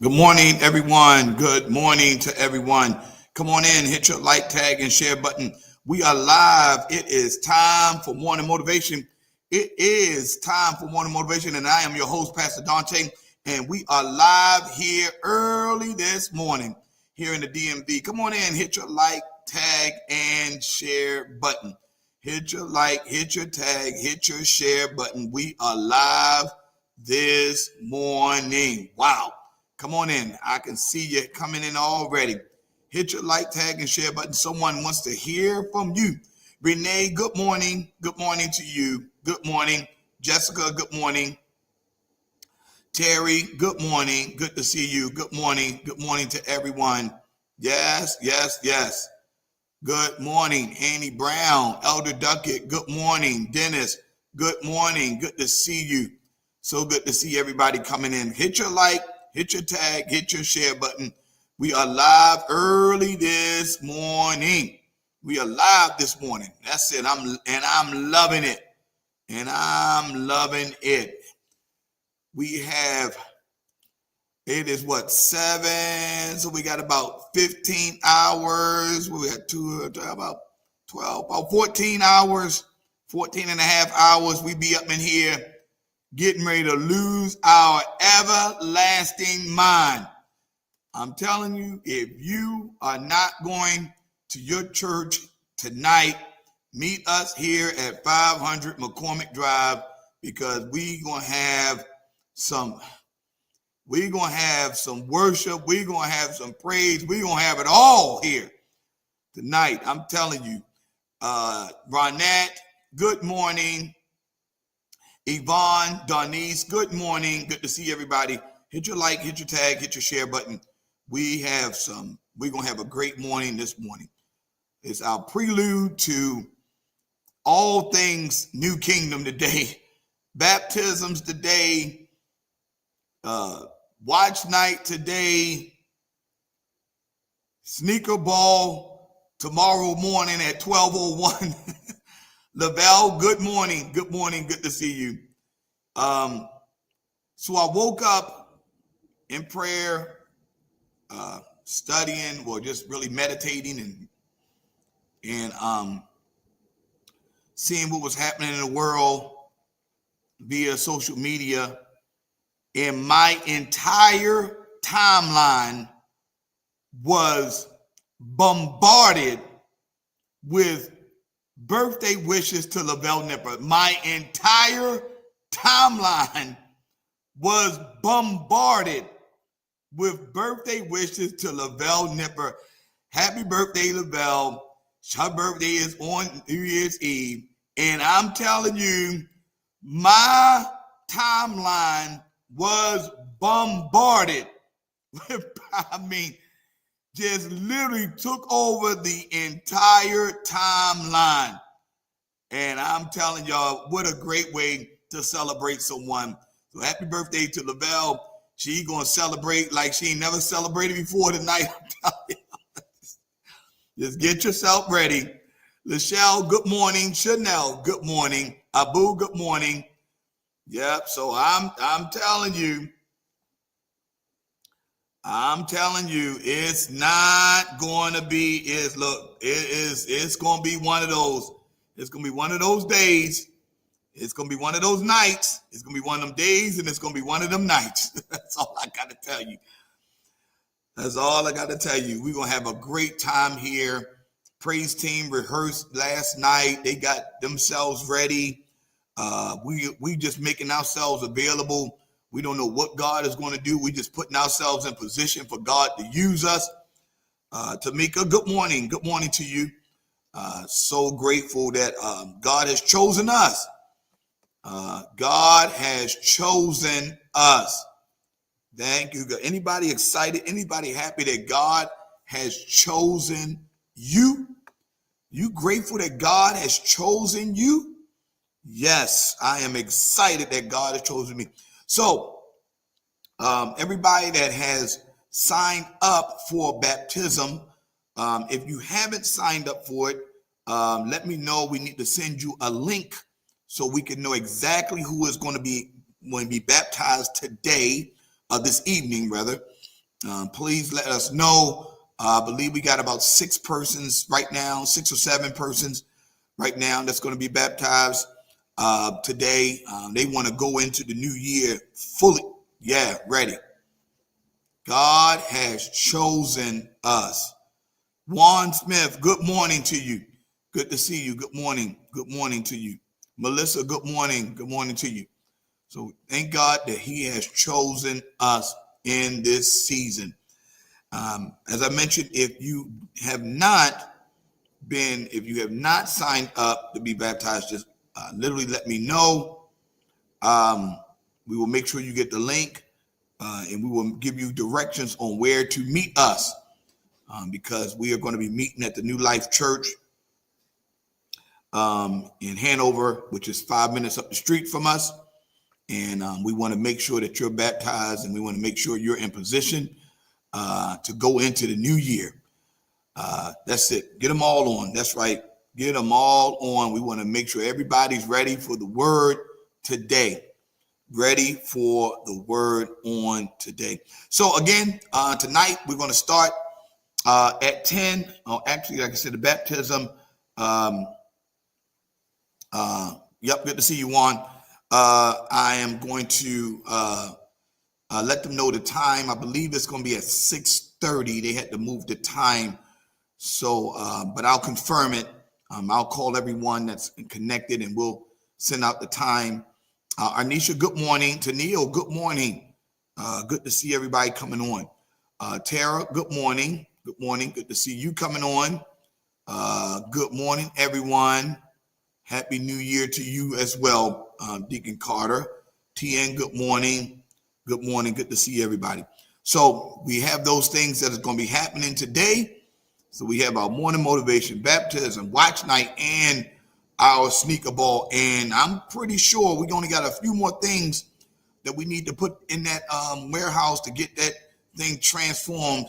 Good morning, everyone. Good morning to everyone. Come on in, hit your like, tag, and share button. We are live. It is time for morning motivation. It is time for morning motivation, and I am your host, Pastor Dante, and we are live here early this morning here in the DMV. Come on in, hit your like, tag, and share button. Hit your like, hit your tag, hit your share button. We are live this morning. Wow. Come on in. I can see you coming in already. Hit your like, tag, and share button. Someone wants to hear from you. Renee, good morning. Good morning to you. Good morning. Jessica, good morning. Terry, good morning. Good to see you. Good morning. Good morning to everyone. Yes, yes, yes. Good morning. Annie Brown, Elder Duckett, good morning. Dennis, good morning. Good to see you. So good to see everybody coming in. Hit your like, hit your tag, hit your share button. We are live early this morning. We are live this morning. That's it. I'm loving it. And I'm loving it. We have, it is what, 7? So we got about 15 hours. We got about 12, about 14 hours, 14 and a half hours. We be up in here getting ready to lose our everlasting mind. I'm telling you, if you are not going to your church tonight, meet us here at 500 McCormick Drive, because we're going to have some worship. We're going to have some praise. We're going to have it all here tonight. I'm telling you. Ronette, good morning. Yvonne, Darnice, good morning. Good to see everybody. Hit your like, hit your tag, hit your share button. We're going to have a great morning this morning. It's our prelude to all things New Kingdom today. Baptisms today. Watch night today. Sneaker ball tomorrow morning at 12:01. Lavelle, good morning. Good morning. Good to see you. So I woke up in prayer, studying, or just really meditating and seeing what was happening in the world via social media. And my entire timeline was bombarded with birthday wishes to Lavelle Nipper. My entire timeline was bombarded with birthday wishes to Lavelle Nipper. Happy birthday, Lavelle. Her birthday is on New Year's Eve. And I'm telling you, my timeline was bombarded with, just literally took over the entire timeline. And I'm telling y'all, what a great way to celebrate someone. So happy birthday to Lavelle. She gonna celebrate like she ain't never celebrated before tonight. Just get yourself ready. Lachelle, good morning. Chanel, good morning. Abu, good morning. Yep. So I'm telling you, it's not going to be. It's going to be one of those. It's going to be one of those days. It's going to be one of those nights. It's going to be one of them days, and it's going to be one of them nights. That's all I got to tell you. That's all I got to tell you. We're going to have a great time here. Praise team rehearsed last night. They got themselves ready. We just making ourselves available. We don't know what God is going to do. We just putting ourselves in position for God to use us. Tamika, good morning. Good morning to you. So grateful that God has chosen us. God has chosen us. Thank you. Anybody excited? Anybody happy that God has chosen you? You grateful that God has chosen you? Yes, I am excited that God has chosen me. So, everybody that has signed up for baptism, if you haven't signed up for it, let me know. We need to send you a link so we can know exactly who is going to be baptized today, this evening rather. Please let us know. I believe we got about 6 persons right now, 6 or 7 persons right now that's going to be baptized today. They want to go into the new year fully, ready. God has chosen us. Juan Smith, good morning to you. Good to see you. Good morning. Good morning to you. Melissa, good morning. Good morning to you. So thank God that he has chosen us in this season. As I mentioned, if you have not signed up to be baptized, just literally let me know. We will make sure you get the link, and we will give you directions on where to meet us, because we are going to be meeting at the New Life Church in Hanover, which is 5 minutes up the street from us. And we want to make sure that you're baptized, and we want to make sure you're in position to go into the new year. That's it. Get them all on. That's right. Get them all on. We want to make sure everybody's ready for the word today. Ready for the word on today. So again, tonight we're going to start at 10. Actually, like I said, the baptism. Good to see you, Juan. I am going to let them know the time. I believe it's going to be at 6:30. They had to move the time. So, but I'll confirm it. I'll call everyone that's connected, and we'll send out the time. Arnisha, good morning. Tanil, good morning. Good to see everybody coming on. Tara, good morning. Good morning. Good to see you coming on. Good morning, everyone. Happy New Year to you as well, Deacon Carter. TN, good morning. Good morning. Good to see everybody. So we have those things that are going to be happening today. So we have our morning motivation, baptism, watch night, and our sneaker ball. And I'm pretty sure we only got a few more things that we need to put in that warehouse to get that thing transformed.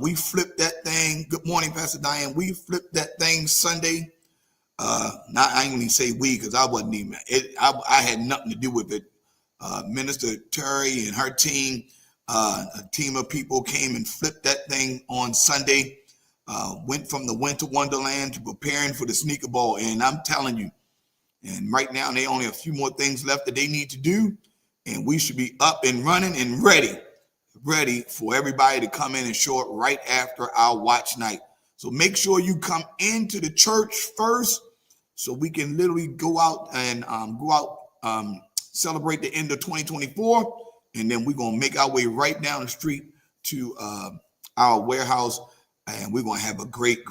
We flipped that thing. Good morning, Pastor Diane. We flipped that thing Sunday. I ain't even say we, because I wasn't even. I had nothing to do with it. Minister Terry and her team, a team of people came and flipped that thing on Sunday. Went from the winter wonderland to preparing for the sneaker ball, and I'm telling you, and right now they only have a few more things left that they need to do, and we should be up and running and ready for everybody to come in and show up right after our watch night. So make sure you come into the church first, so we can literally go out and celebrate the end of 2024, and then we're gonna make our way right down the street to our warehouse. And we're going to have a great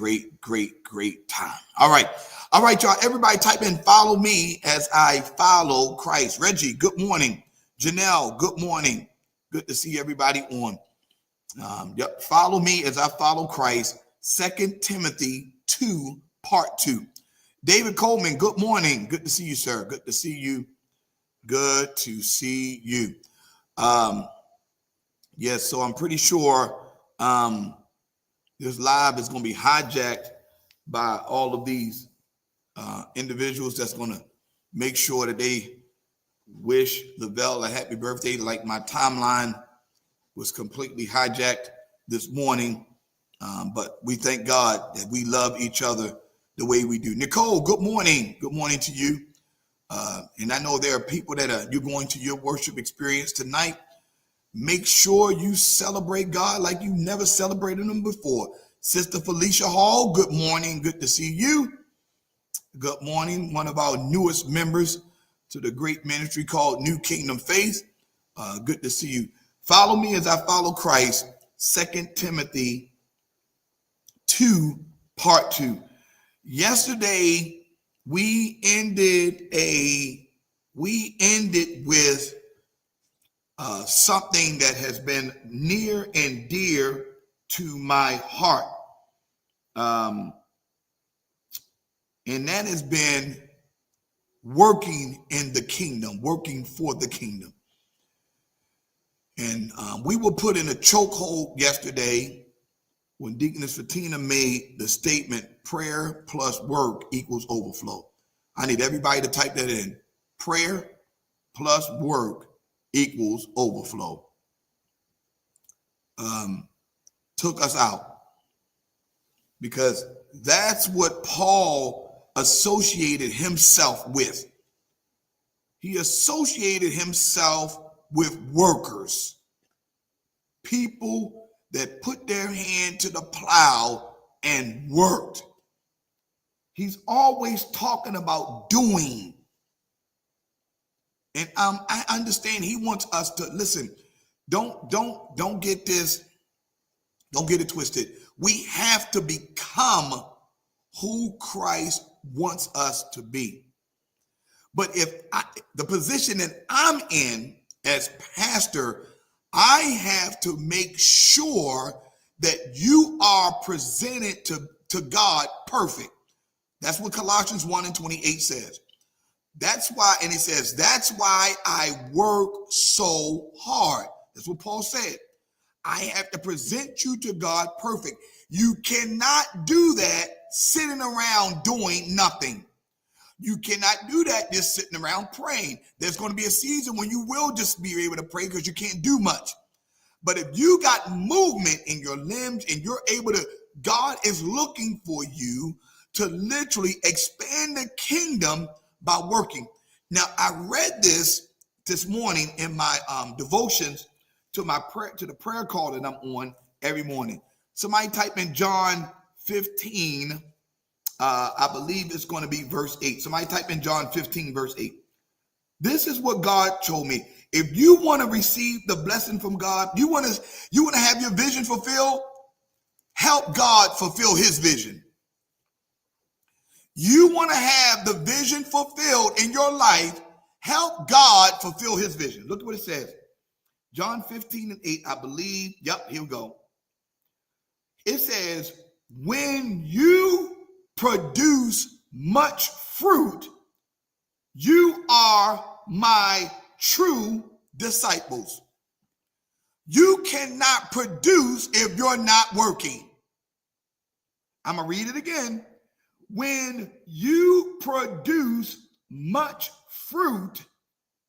time. All right, y'all. Everybody type in follow me as I follow Christ. Reggie, good morning. Janelle, good morning. Good to see everybody on. Follow me as I follow Christ. 2 Timothy 2, part 2. David Coleman, good morning. Good to see you, sir. Good to see you. Good to see you. Yes, so I'm pretty sure this live is going to be hijacked by all of these individuals that's going to make sure that they wish Lavelle a happy birthday. Like my timeline was completely hijacked this morning. But we thank God that we love each other the way we do. Nicole, good morning. Good morning to you. And I know there are people that you're going to your worship experience tonight. Make sure you celebrate God like you never celebrated him before. Sister Felicia Hall, good morning. Good to see you. Good morning. One of our newest members to the great ministry called New Kingdom Faith. Good to see you. Follow me as I follow Christ. 2 Timothy 2, part 2. Yesterday, we ended with something that has been near and dear to my heart. And that has been working in the kingdom, working for the kingdom. And we were put in a chokehold yesterday when Deaconess Fatina made the statement, prayer plus work equals overflow. I need everybody to type that in. Prayer plus work equals overflow. took us out, because that's what Paul associated himself with. He associated himself with workers, people that put their hand to the plow and worked. He's always talking about doing. And I understand he wants us to listen. Don't get this. Don't get it twisted. We have to become who Christ wants us to be. But the position that I'm in as pastor, I have to make sure that you are presented to God perfect. That's what Colossians 1:28 says. That's why, and it says, that's why I work so hard. That's what Paul said. I have to present you to God perfect. You cannot do that sitting around doing nothing. You cannot do that just sitting around praying. There's going to be a season when you will just be able to pray because you can't do much. But if you got movement in your limbs and you're able to, God is looking for you to literally expand the kingdom by working. Now, I read this morning in my devotions to my prayer, to the prayer call that I'm on every morning. Somebody type in John 15. I believe it's going to be verse 8. Somebody type in John 15, verse 8. This is what God told me. If you want to receive the blessing from God, you want to have your vision fulfilled, help God fulfill his vision. You want to have the vision fulfilled in your life, help God fulfill his vision. Look at what it says. John 15:8, I believe. Yep, here we go. It says, when you produce much fruit, you are my true disciples. You cannot produce if you're not working. I'm going to read it again. When you produce much fruit,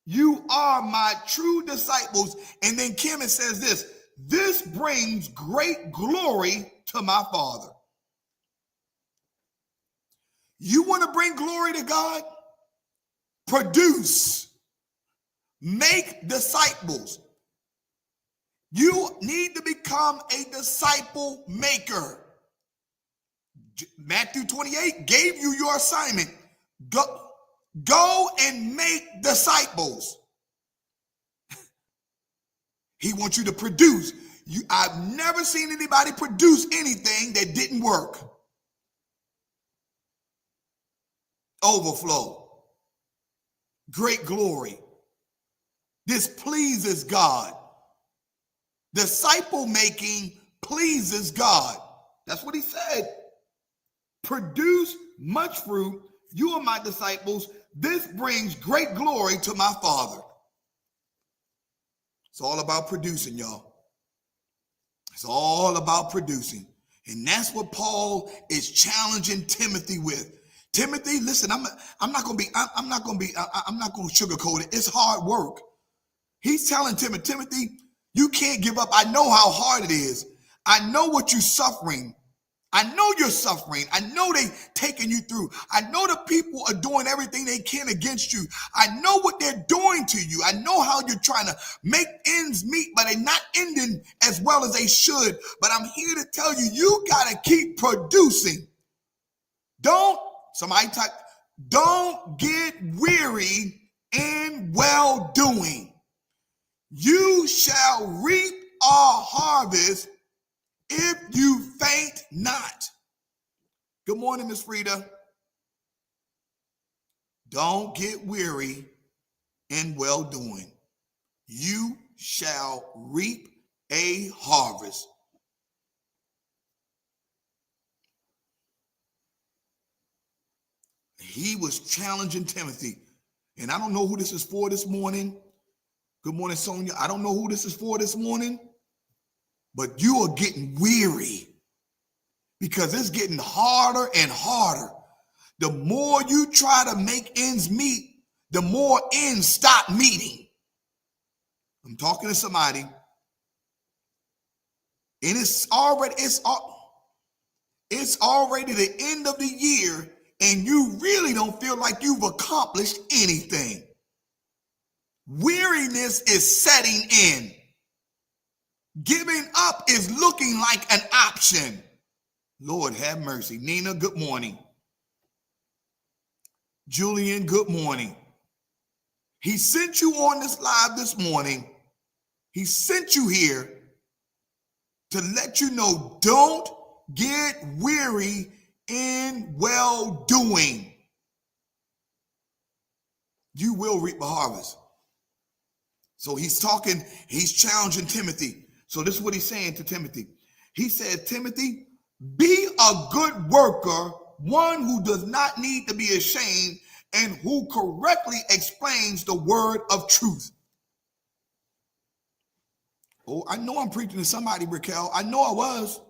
you are my true disciples. And then Kim, it says this brings great glory to my Father. You want to bring glory to God? Produce. Make disciples. You need to become a disciple maker. Matthew 28 gave you your assignment. Go and make disciples. He wants you to produce. I've never seen anybody produce anything that didn't work. Overflow. Great glory. This pleases God. Disciple making pleases God. That's what he said. Produce much fruit. You are my disciples. This brings great glory to my Father. It's all about producing, y'all. It's all about producing. And that's what Paul is challenging Timothy with. Timothy, listen, I'm not going to sugarcoat it. It's hard work. He's telling Timothy, you can't give up. I know how hard it is. I know what you're suffering. I know you're suffering. I know they taking you through. I know the people are doing everything they can against you. I know what they're doing to you. I know how you're trying to make ends meet, but they're not ending as well as they should. But I'm here to tell you, you got to keep producing. Don't get weary in well-doing. You shall reap a harvest if you faint not. Good morning, Miss Frida. Don't get weary in well-doing. You shall reap a harvest. He was challenging Timothy. And I don't know who this is for this morning. Good morning, Sonia. I don't know who this is for this morning. But you are getting weary because it's getting harder and harder. The more you try to make ends meet, the more ends stop meeting. I'm talking to somebody. And it's already the end of the year, and you really don't feel like you've accomplished anything. Weariness is setting in. Giving up is looking like an option. Lord have mercy. Nina, good morning. Julian, good morning. He sent you on this live this morning. He sent you here to let you know, don't get weary in well-doing. You will reap a harvest. So he's challenging Timothy. So this is what he's saying to Timothy. He said, Timothy, be a good worker, one who does not need to be ashamed and who correctly explains the word of truth. Oh, I know I'm preaching to somebody, Raquel. I know I was.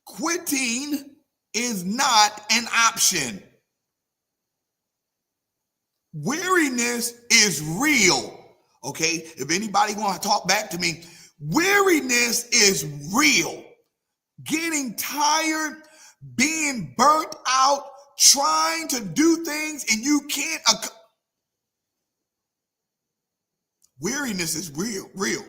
Quitting is not an option. Weariness is real. Okay, if anybody want to talk back to me, weariness is real. Getting tired, being burnt out, trying to do things and you can't. Weariness is real.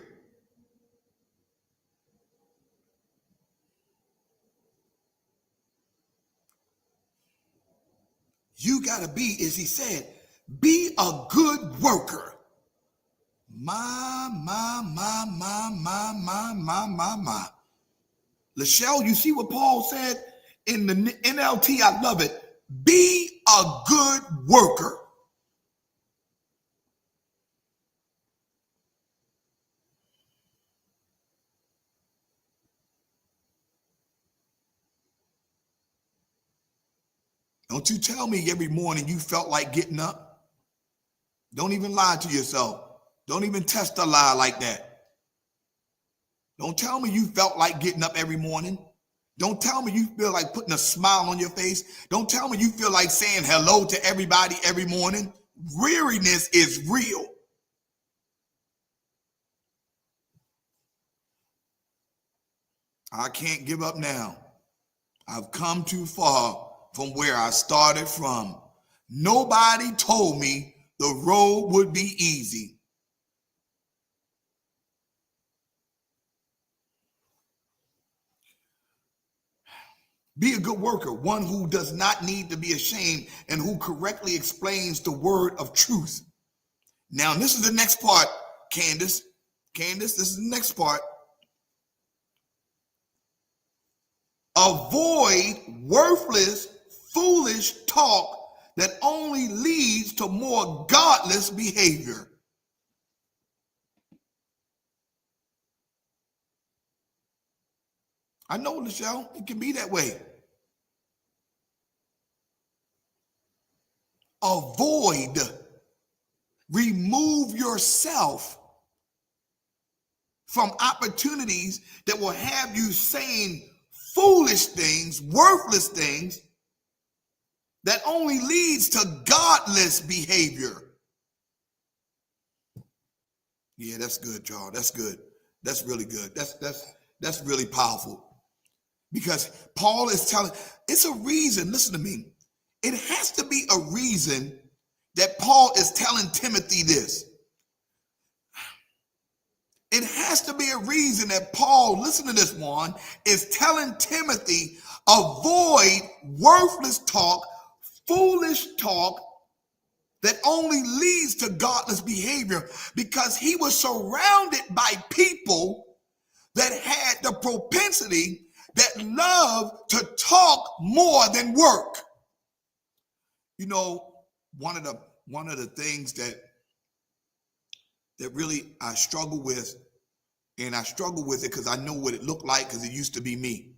You got to be, as he said, be a good worker. My. Lachelle, you see what Paul said in the NLT? I love it. Be a good worker. Don't you tell me every morning you felt like getting up. Don't even lie to yourself. Don't even test a lie like that. Don't tell me you felt like getting up every morning. Don't tell me you feel like putting a smile on your face. Don't tell me you feel like saying hello to everybody every morning. Weariness is real. I can't give up now. I've come too far from where I started from. Nobody told me the road would be easy. Be a good worker, one who does not need to be ashamed and who correctly explains the word of truth. Now, this is the next part, Candace. Candace, this is the next part. Avoid worthless, foolish talk that only leads to more godless behavior. I know, Michelle, it can be that way. Avoid, remove yourself from opportunities that will have you saying foolish things, worthless things that only leads to godless behavior. Yeah, that's good, y'all. That's good. That's really good. That's really powerful. Because Paul is telling, it's a reason, listen to me. It has to be a reason that Paul is telling Timothy this. It has to be a reason that Paul, listen to this one, is telling Timothy, avoid worthless talk, foolish talk that only leads to godless behavior, because he was surrounded by people that had the propensity that love to talk more than work. You know, one of the things that really I struggle with, and I struggle with it because I know what it looked like because it used to be me.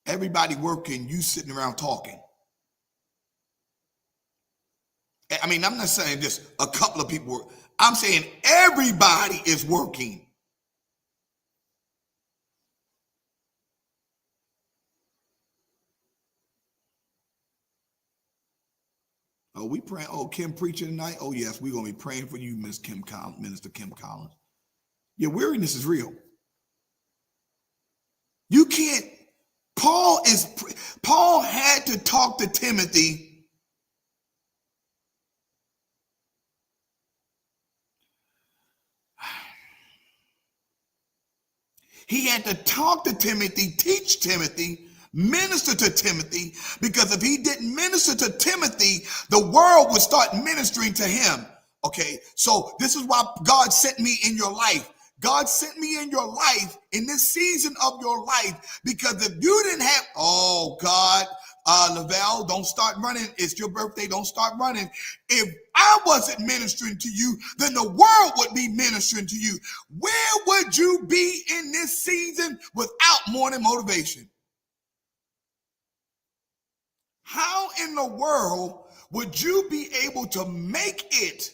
Everybody working, you sitting around talking. I mean, I'm not saying just a couple of people work. I'm saying everybody is working. Oh, we praying. Oh, Kim preaching tonight. Oh, yes, we're gonna be praying for you, Minister Kim Collins. Yeah, weariness is real. You can't. Paul had to talk to Timothy. He had to talk to Timothy, teach Timothy, minister to Timothy, because if he didn't minister to Timothy, the world would start ministering to him. Okay, so this is why God sent me in your life. God sent me in your life, in this season of your life, because if you didn't have, oh God, Lavelle, don't start running. It's your birthday. Don't start running. If I wasn't ministering to you, then the world would be ministering to you. Where would you be in this season without morning motivation? How in the world would you be able to make it?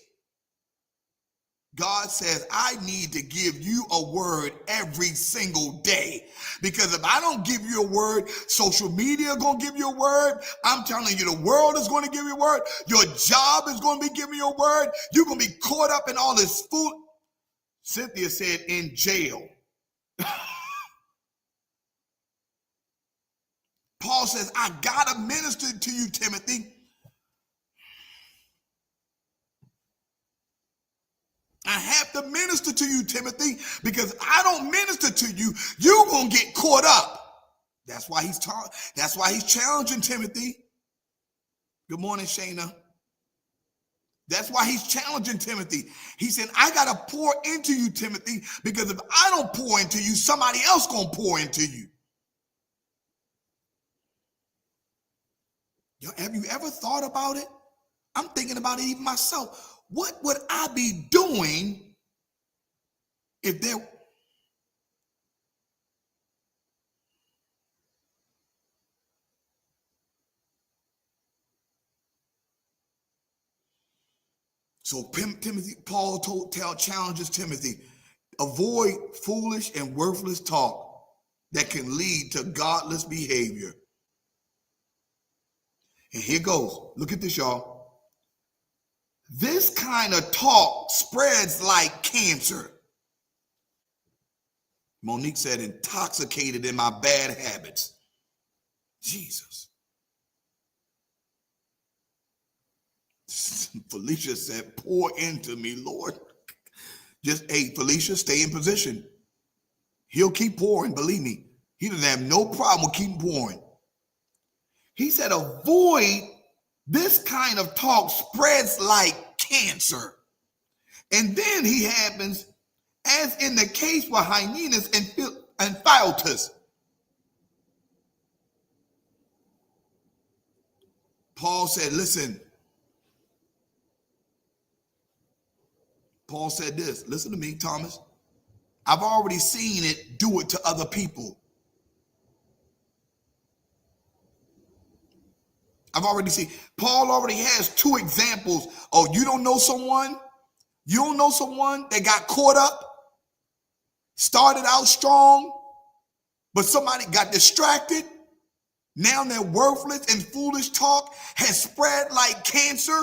God says, I need to give you a word every single day. Because if I don't give you a word, social media going to give you a word. I'm telling you, the world is going to give you a word. Your job is going to be giving you a word. You're going to be caught up in all this food. Cynthia said, in jail. Paul says, I got to minister to you, Timothy. I have to minister to you, Timothy, because if I don't minister to you, you're going to get caught up. That's why he's challenging Timothy. Good morning, Shayna. That's why he's challenging Timothy. He said, I got to pour into you, Timothy, because if I don't pour into you, somebody else going to pour into you. Have you ever thought about it? I'm thinking about it even myself. What would I be doing if there... So Paul challenges Timothy, avoid foolish and worthless talk that can lead to godless behavior. And here goes. Look at this, y'all. This kind of talk spreads like cancer. Monique said, intoxicated in my bad habits. Jesus. Felicia said, pour into me, Lord. Hey, Felicia, stay in position. He'll keep pouring, believe me. He doesn't have no problem with keep pouring. He said, avoid this kind of talk spreads like cancer. And then he happens, as in the case with Hymenaeus and Philetus. Paul said, listen. Paul said this. Listen to me, Thomas. I've already seen it do it to other people. Paul already has two examples. Oh, you don't know someone? You don't know someone that got caught up, started out strong, but somebody got distracted. Now their worthless and foolish talk has spread like cancer.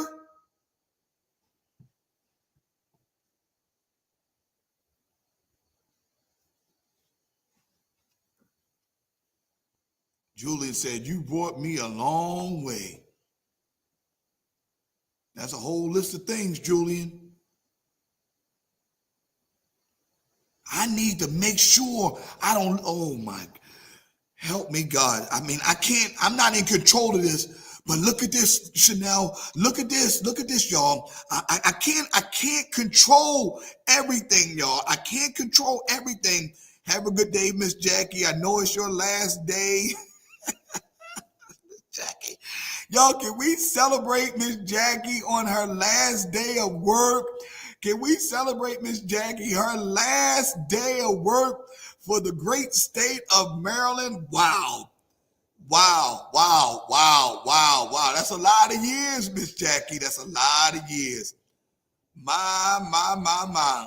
Julian said, you brought me a long way. That's a whole list of things, Julian. I need to make sure I don't, oh my, help me, God. I mean, I'm not in control of this, but look at this, Chanel. Look at this, y'all. I can't control everything, y'all. I can't control everything. Have a good day, Miss Jackie. I know it's your last day. Jackie. Y'all, can we celebrate Miss Jackie on her last day of work? Can we celebrate Miss Jackie, her last day of work for the great state of Maryland? Wow. Wow, wow, wow, wow, wow. That's a lot of years, Miss Jackie. That's a lot of years. My.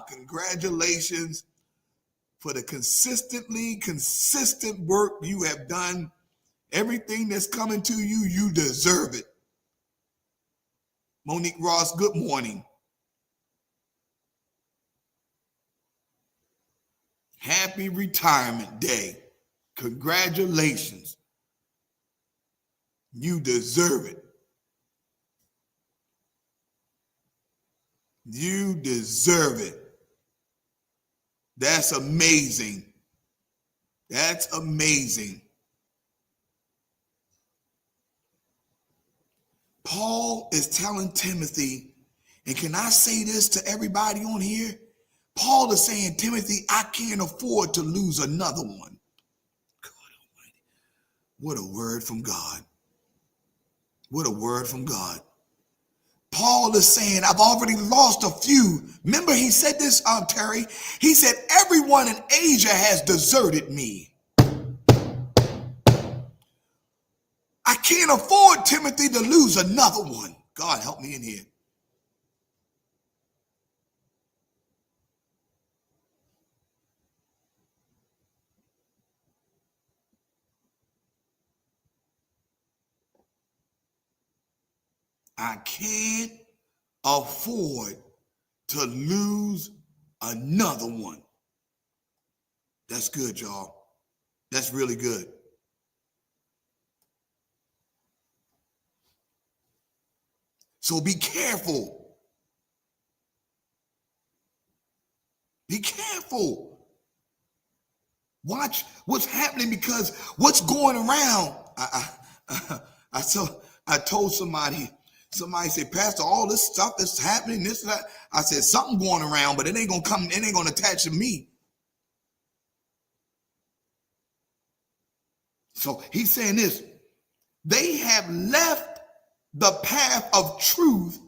Congratulations for the consistent work you have done. Everything that's coming to you, you deserve it. Monique Ross, good morning. Happy retirement day. Congratulations. You deserve it. You deserve it. That's amazing. That's amazing. Paul is telling Timothy, and can I say this to everybody on here? Paul is saying, Timothy, I can't afford to lose another one. God Almighty. What a word from God. What a word from God. Paul is saying, I've already lost a few. Remember, he said this, Terry. He said, everyone in Asia has deserted me. I can't afford, Timothy, to lose another one. God, help me in here. I can't afford to lose another one. That's good, y'all. That's really good. So be careful. Be careful. Watch what's happening, because what's going around. I told somebody said, Pastor, all this stuff is happening, this and that. I said, something going around, but it ain't gonna attach to me. So he's saying this, they have left the path of truth,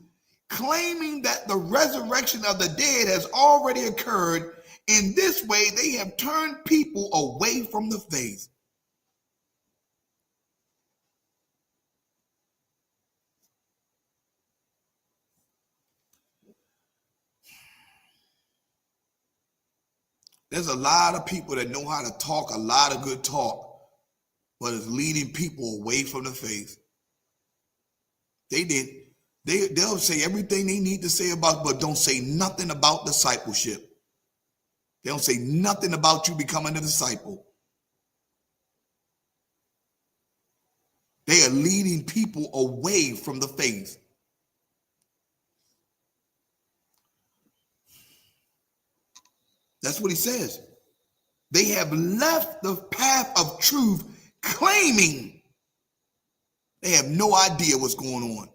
claiming that the resurrection of the dead has already occurred. In this way, they have turned people away from the faith. There's a lot of people that know how to talk a lot of good talk, but it's leading people away from the faith. They'll say everything they need to say about, but don't say nothing about discipleship. They don't say nothing about you becoming a disciple. They are leading people away from the faith. That's what he says. They have left the path of truth, claiming they have no idea what's going on.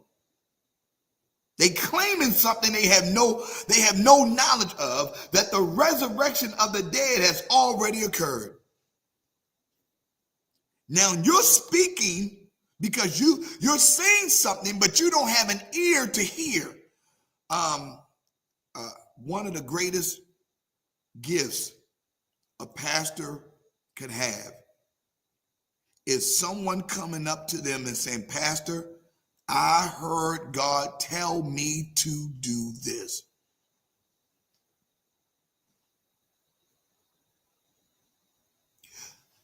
They claiming something they have no knowledge of, that the resurrection of the dead has already occurred. Now you're speaking because you're saying something, but you don't have an ear to hear. One of the greatest gifts a pastor could have is someone coming up to them and saying, Pastor, I heard God tell me to do this.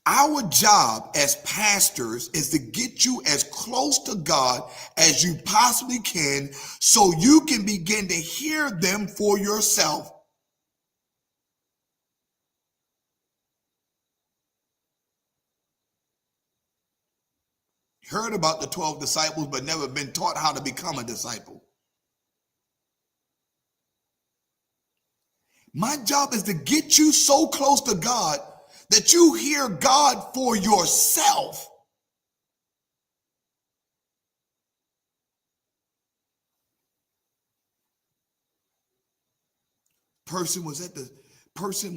Our job as pastors is to get you as close to God as you possibly can, so you can begin to hear them for yourself. Heard about the 12 disciples, but never been taught how to become a disciple. My job is to get you so close to God that you hear God for yourself. Person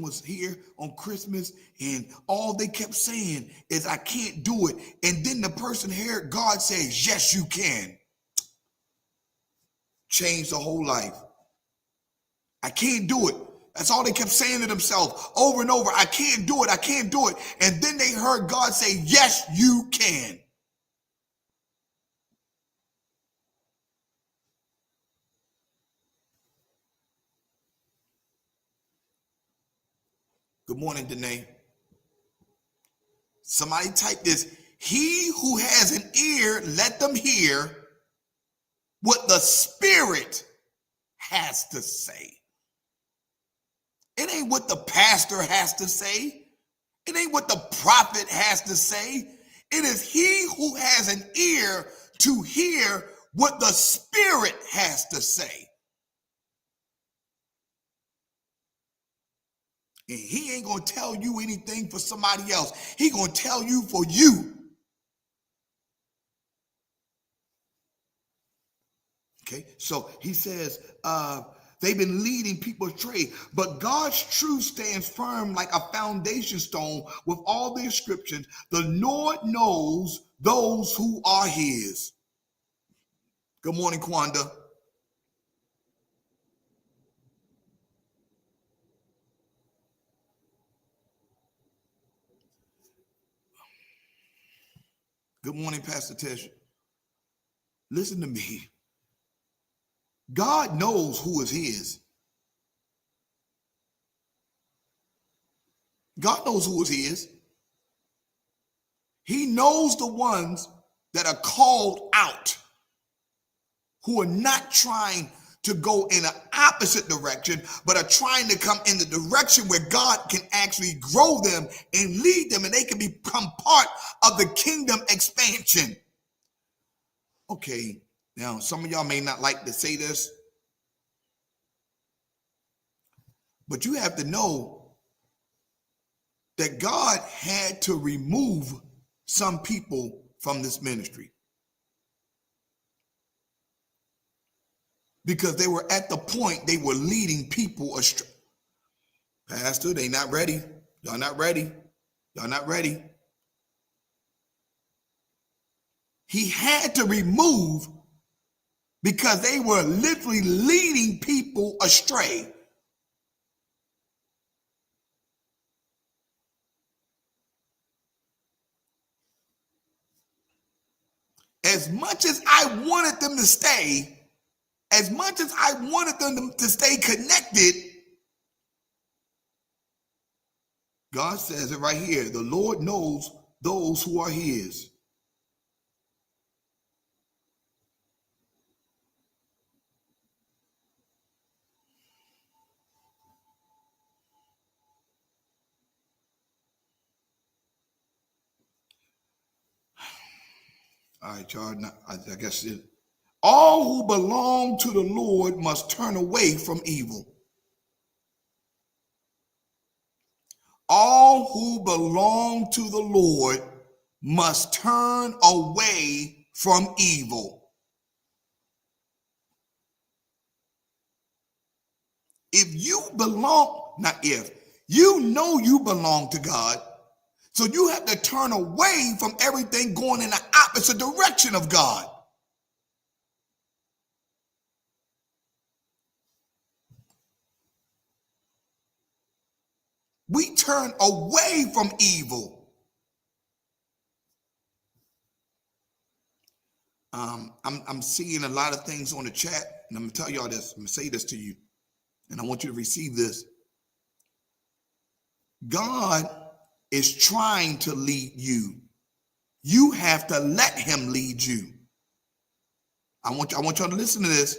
was here on Christmas, and all they kept saying is, I can't do it. And then the person heard God says, yes, you can. Changed the whole life. I can't do it. That's all they kept saying to themselves over and over. I can't do it. I can't do it. And then they heard God say, yes, you can. Good morning, Danae. Somebody type this. He who has an ear, let them hear what the Spirit has to say. It ain't what the pastor has to say. It ain't what the prophet has to say. It is he who has an ear to hear what the Spirit has to say. And he ain't going to tell you anything for somebody else. He going to tell you for you. Okay, so he says, they've been leading people astray, but God's truth stands firm like a foundation stone with all the inscriptions. The Lord knows those who are his. Good morning, Quanda. Good morning, Pastor Tish. Listen to me. God knows who is his. God knows who is his. He knows the ones that are called out, who are not trying to go in an opposite direction, but are trying to come in the direction where God can actually grow them and lead them, and they can become part of the kingdom expansion. Okay, now some of y'all may not like to say this, but you have to know that God had to remove some people from this ministry because they were at the point they were leading people astray. Pastor, they not ready. Y'all not ready. Y'all not ready. He had to remove because they were literally leading people astray. As much as I wanted them to stay, as much as I wanted them to stay connected, God says it right here. The Lord knows those who are his. All right, y'all. I guess it. All who belong to the Lord must turn away from evil. All who belong to the Lord must turn away from evil. If you belong, not if, you know you belong to God, so you have to turn away from everything going in the opposite direction of God. We turn away from evil. I'm seeing a lot of things on the chat, and I'm gonna tell y'all this. I'm gonna say this to you, and I want you to receive this. God is trying to lead you. You have to let him lead you. I want y'all to listen to this.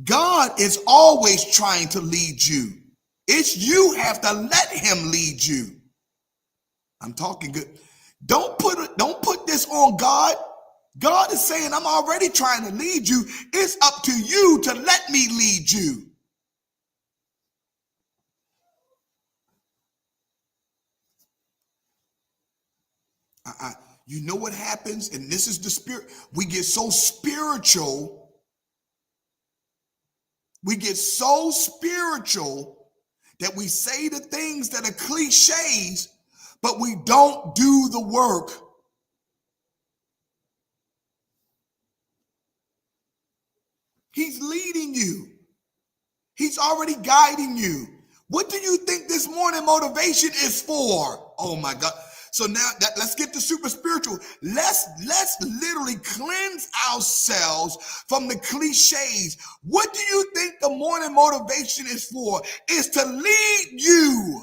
God is always trying to lead you. It's you have to let him lead you. I'm talking good. Don't put this on God. God is saying, I'm already trying to lead you. It's up to you to let me lead you. You know what happens? And this is the spirit. We get so spiritual. We get so spiritual that we say the things that are cliches, but we don't do the work. He's leading you. He's already guiding you. What do you think this morning motivation is for? Oh my God. So now let's get to super spiritual. Let's literally cleanse ourselves from the cliches. What do you think the morning motivation is for? Is to lead you.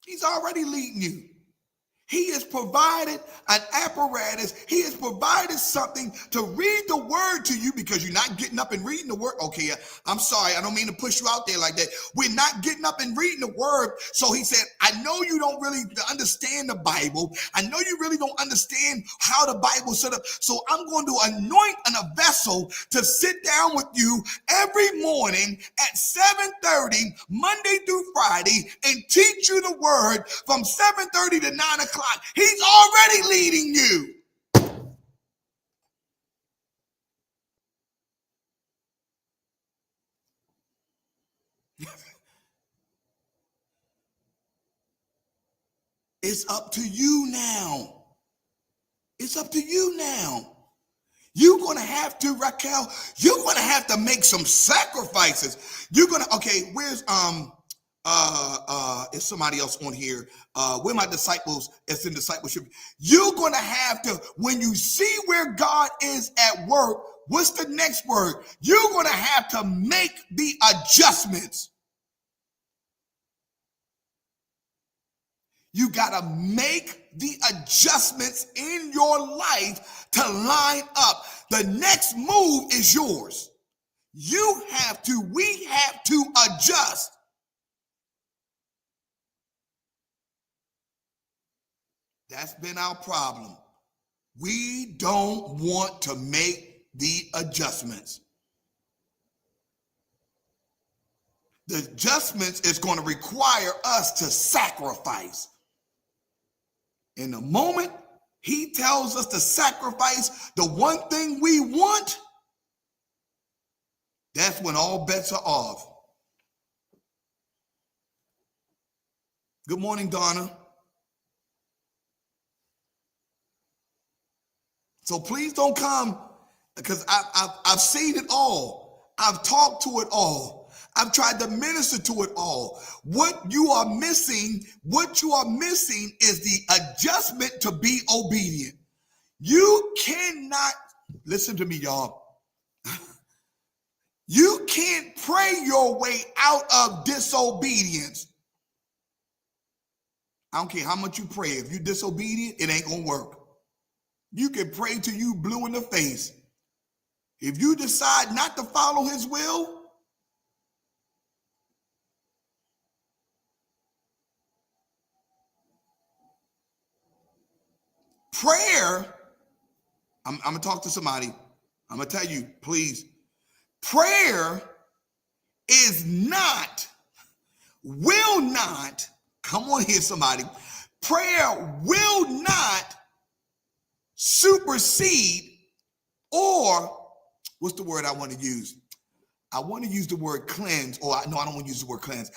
He's already leading you. He has provided an apparatus. He has provided something to read the word to you because you're not getting up and reading the word. Okay, I'm sorry. I don't mean to push you out there like that. We're not getting up and reading the word. So he said, I know you don't really understand the Bible. I know you really don't understand how the Bible set up. So I'm going to anoint a vessel to sit down with you every morning at 7:30, Monday through Friday, and teach you the word from 7:30 to 9 o'clock. He's already leading you. It's up to you now. It's up to you now. You're going to have to, Raquel, you're going to have to make some sacrifices. You're going to, okay, where's, is somebody else on here? Where my disciples, it's in discipleship. You're going to have to, when you see where God is at work, what's the next word? You're going to have to make the adjustments. You got to make the adjustments in your life to line up. The next move is yours. We have to adjust. That's been our problem. We don't want to make the adjustments. The adjustments is going to require us to sacrifice. In the moment he tells us to sacrifice the one thing we want, that's when all bets are off. Good morning, Donna. So please don't come, because I've seen it all. I've talked to it all. I've tried to minister to it all. What you are missing is the adjustment to be obedient. You cannot, listen to me, y'all. You can't pray your way out of disobedience. I don't care how much you pray. If you're disobedient, it ain't gonna work. You can pray till you blue in the face. If you decide not to follow his will, prayer, I'm going to talk to somebody. I'm going to tell you, please. Prayer will not, come on here, somebody. Prayer will not supersede, or what's the word I want to use? I want to use the word cleanse, or no, I don't want to use the word cleanse.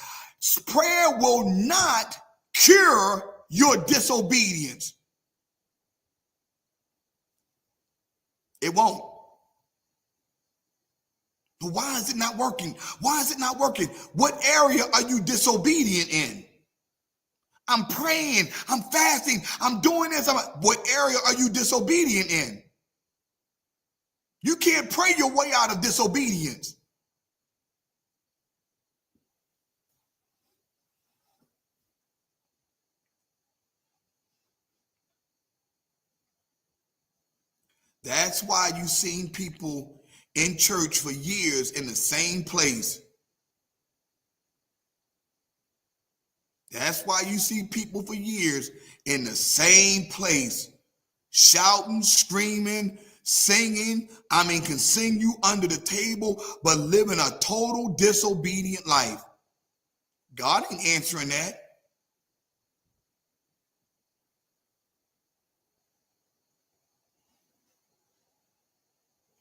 Prayer will not cure your disobedience. It won't. But why is it not working? Why is it not working? What area are you disobedient in? I'm praying, I'm fasting, I'm doing this. What area are you disobedient in? You can't pray your way out of disobedience. That's why you've seen people in church for years in the same place. That's why you see people for years in the same place, shouting, screaming, singing. Can sing you under the table, but living a total disobedient life. God ain't answering that.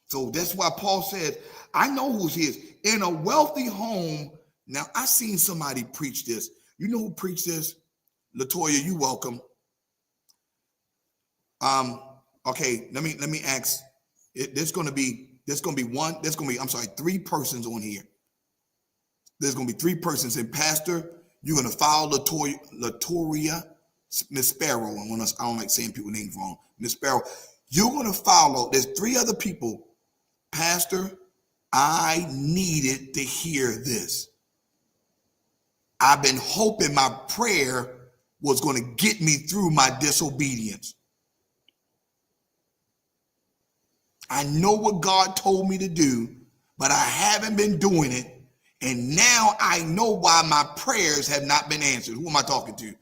So that's why Paul said, I know who's his. In a wealthy home. Now, I seen somebody preach this. You know who preached this? Latoya, you welcome. Okay, let me ask. There's gonna be three persons on here. There's gonna be three persons. And Pastor, you're gonna follow Latoya, Miss Sparrow. I don't like saying people's names wrong. Miss Sparrow, you're gonna follow. There's three other people. Pastor, I needed to hear this. I've been hoping my prayer was going to get me through my disobedience. I know what God told me to do, but I haven't been doing it. And now I know why my prayers have not been answered. Who am I talking to?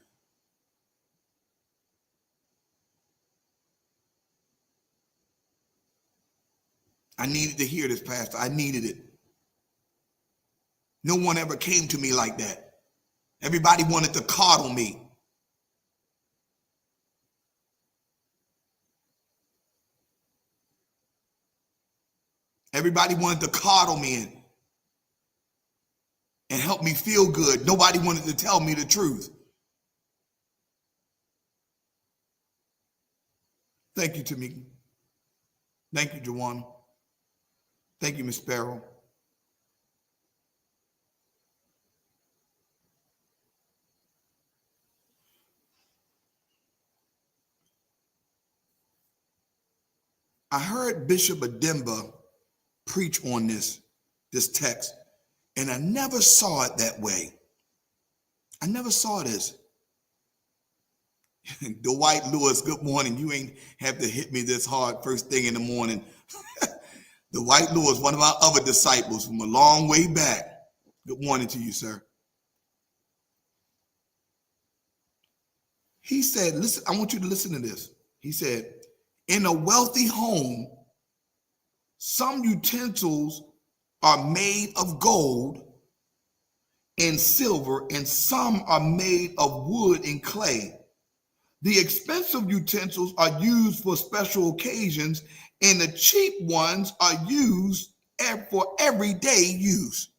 I needed to hear this, Pastor. I needed it. No one ever came to me like that. Everybody wanted to coddle me. Everybody wanted to coddle me and help me feel good. Nobody wanted to tell me the truth. Thank you, Tamika. Thank you, Joanna. Thank you, Miss Sparrow. I heard Bishop Ademba preach on this text, and I never saw it that way. I never saw this. Dwight Lewis, good morning. You ain't have to hit me this hard first thing in the morning. Dwight Lewis, one of our other disciples from a long way back. Good morning to you, sir. He said, listen, I want you to listen to this. He said, in a wealthy home, some utensils are made of gold and silver, and some are made of wood and clay. The expensive utensils are used for special occasions, and the cheap ones are used for everyday use.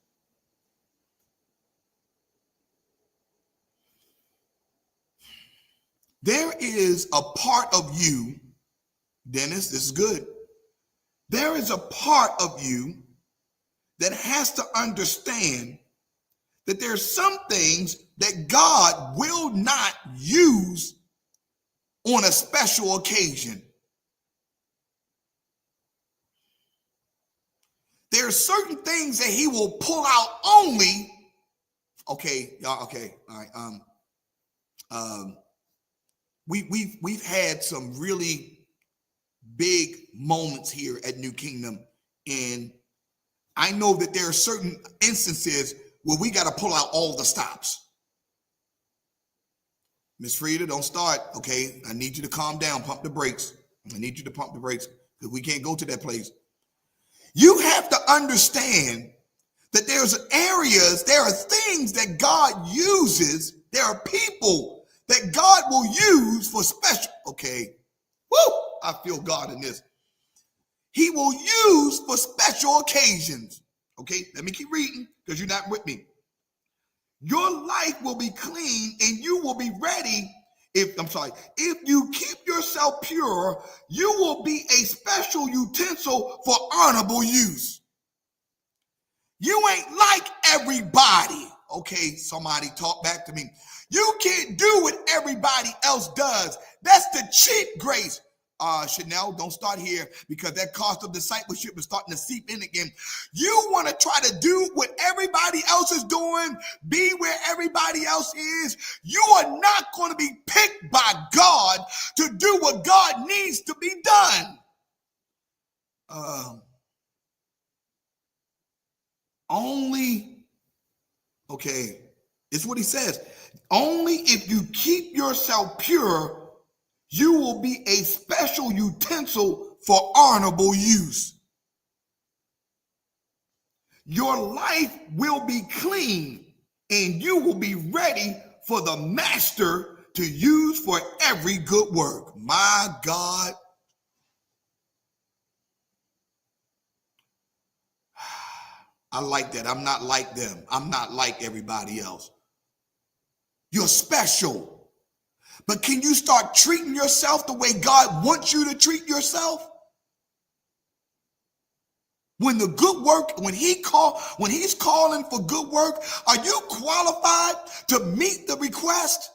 There is a part of you, Dennis, this is good. There is a part of you that has to understand that there are some things that God will not use on a special occasion. There are certain things that he will pull out only. Okay, y'all. Okay, all right. We've had some really big moments here at New Kingdom, and I know that there are certain instances where we got to pull out all the stops. Miss Frida, don't start. Okay, I need you to calm down. Pump the brakes. I need you to pump the brakes because we can't go to that place. You have to understand that there's areas, there are things that God uses. There are people that God will use for special. Okay, woo! I feel God in this. He will use for special occasions. Okay, let me keep reading because you're not with me. Your life will be clean and you will be ready. If you keep yourself pure, you will be a special utensil for honorable use. You ain't like everybody. Okay, somebody talk back to me. You can't do what everybody else does. That's the cheap grace. Chanel, don't start here because that cost of discipleship is starting to seep in again. You want to try to do what everybody else is doing, be where everybody else is. You are not going to be picked by God to do what God needs to be done. It's what he says. Only if you keep yourself pure, you will be a special utensil for honorable use. Your life will be clean and you will be ready for the master to use for every good work. My God. I like that. I'm not like them. I'm not like everybody else. You're special. But can you start treating yourself the way God wants you to treat yourself? When the good work, when he's calling for good work, are you qualified to meet the request?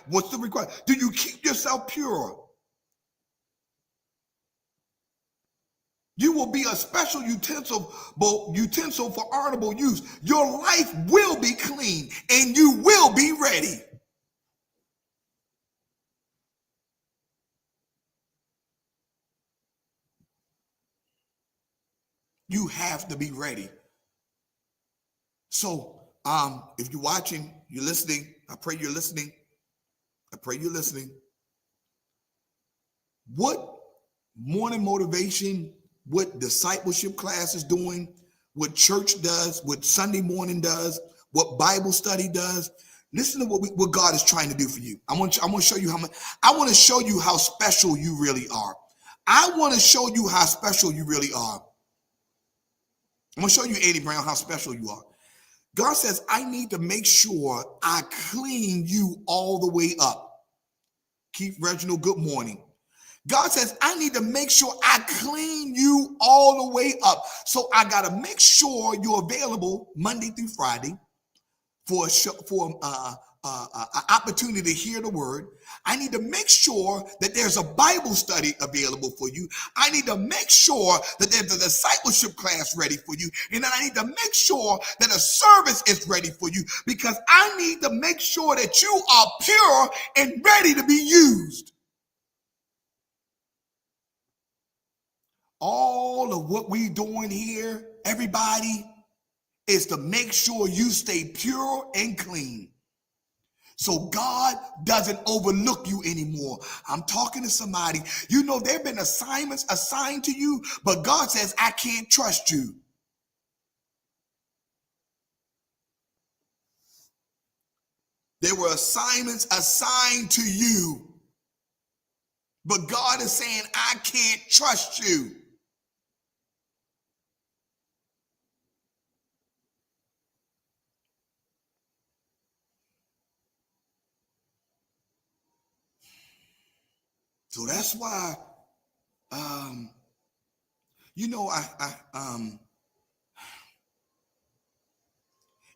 What's the request? Do you keep yourself pure? You will be a special utensil for honorable use. Your life will be clean and you will be ready. You have to be ready. So if you're watching, you're listening, I pray you're listening. I pray you're listening. What morning motivation, what discipleship class is doing, what church does, what Sunday morning does, what Bible study does. Listen to what God is trying to do for you. I want to show you how much. I want to show you how special you really are. I want to show you how special you really are. I'm going to show you, Eddie Brown, how special you are. God says, I need to make sure I clean you all the way up. Keith Reginald, good morning. God says, I need to make sure I clean you all the way up. So I got to make sure you're available Monday through Friday for an opportunity to hear the word. I need to make sure that there's a Bible study available for you. I need to make sure that there's a discipleship class ready for you. And then I need to make sure that a service is ready for you, because I need to make sure that you are pure and ready to be used. All of what we're doing here, everybody, is to make sure you stay pure and clean, so God doesn't overlook you anymore. I'm talking to somebody. You know, there have been assignments assigned to you, but God says, I can't trust you. There were assignments assigned to you, but God is saying, I can't trust you. So that's why,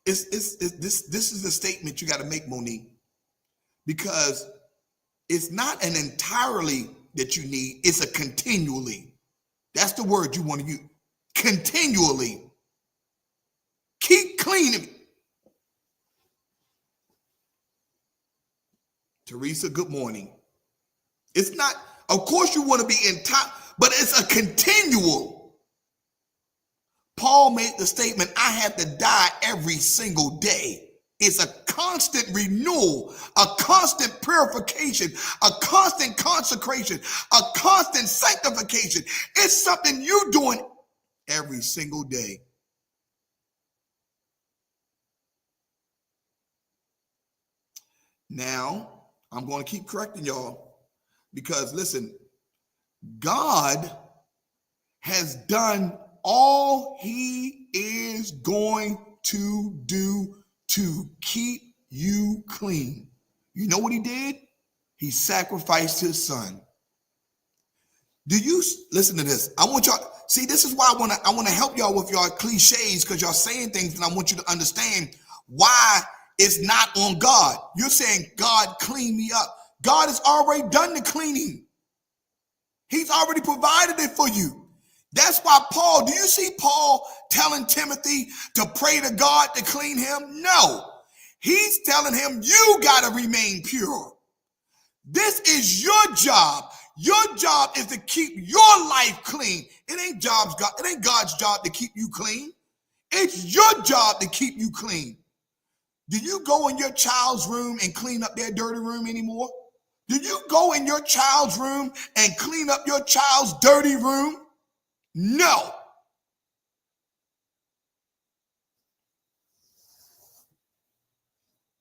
this is the statement you got to make, Monique, because it's not an entirely that you need, it's a continually. That's the word you want to use. Continually. Keep cleaning. Teresa, good morning. It's not, of course you want to be in top, but it's a continual. Paul made the statement, I have to die every single day. It's a constant renewal, a constant purification, a constant consecration, a constant sanctification. It's something you're doing every single day. Now, I'm going to keep correcting y'all. Because listen, God has done all he is going to do to keep you clean. You know what he did? He sacrificed his son. Do you listen to this? I want y'all, see, this is why I want to help y'all with y'all cliches, because y'all saying things and I want you to understand why it's not on God. You're saying, God, clean me up. God has already done the cleaning. He's already provided it for you. That's why Paul, do you see Paul telling Timothy to pray to God to clean him? No. He's telling him, you got to remain pure. This is your job. Your job is to keep your life clean. It ain't God's job to keep you clean. It's your job to keep you clean. Do you go in your child's room and clean up their dirty room anymore? Do you go in your child's room and clean up your child's dirty room? No.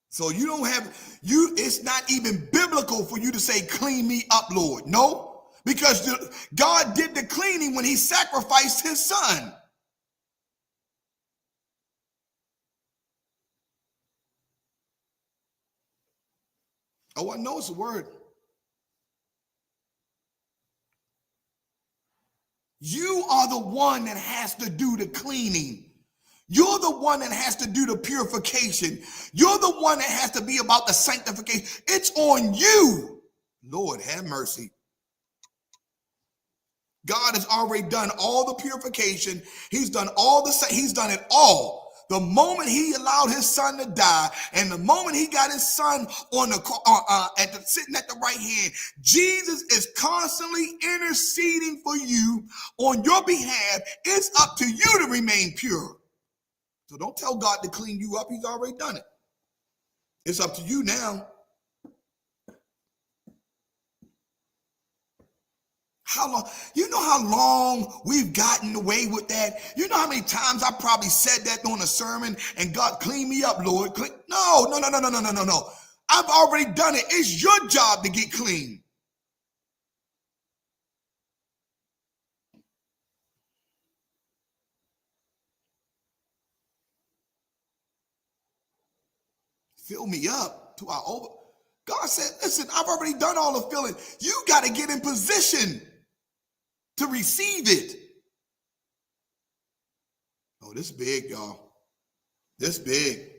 So you don't have, it's not even biblical for you to say, clean me up, Lord. No, because God did the cleaning when he sacrificed his son. Oh, I know it's a word. You are the one that has to do the cleaning. You're the one that has to do the purification. You're the one that has to be about the sanctification. It's on you. Lord, have mercy. God has already done all the purification. He's done it all. the moment he allowed his son to die, and the moment he got his son on the sitting at the right hand, Jesus is constantly interceding for you on your behalf. It's up to you to remain pure. So don't tell God to clean you up. He's already done it. It's up to you now. How long? You know how long we've gotten away with that? You know how many times I probably said that on a sermon and God, clean me up, Lord. No. I've already done it. It's your job to get clean. Fill me up to our over. God said, listen, I've already done all the filling. You got to get in position to receive it. Oh, this big, y'all. This big.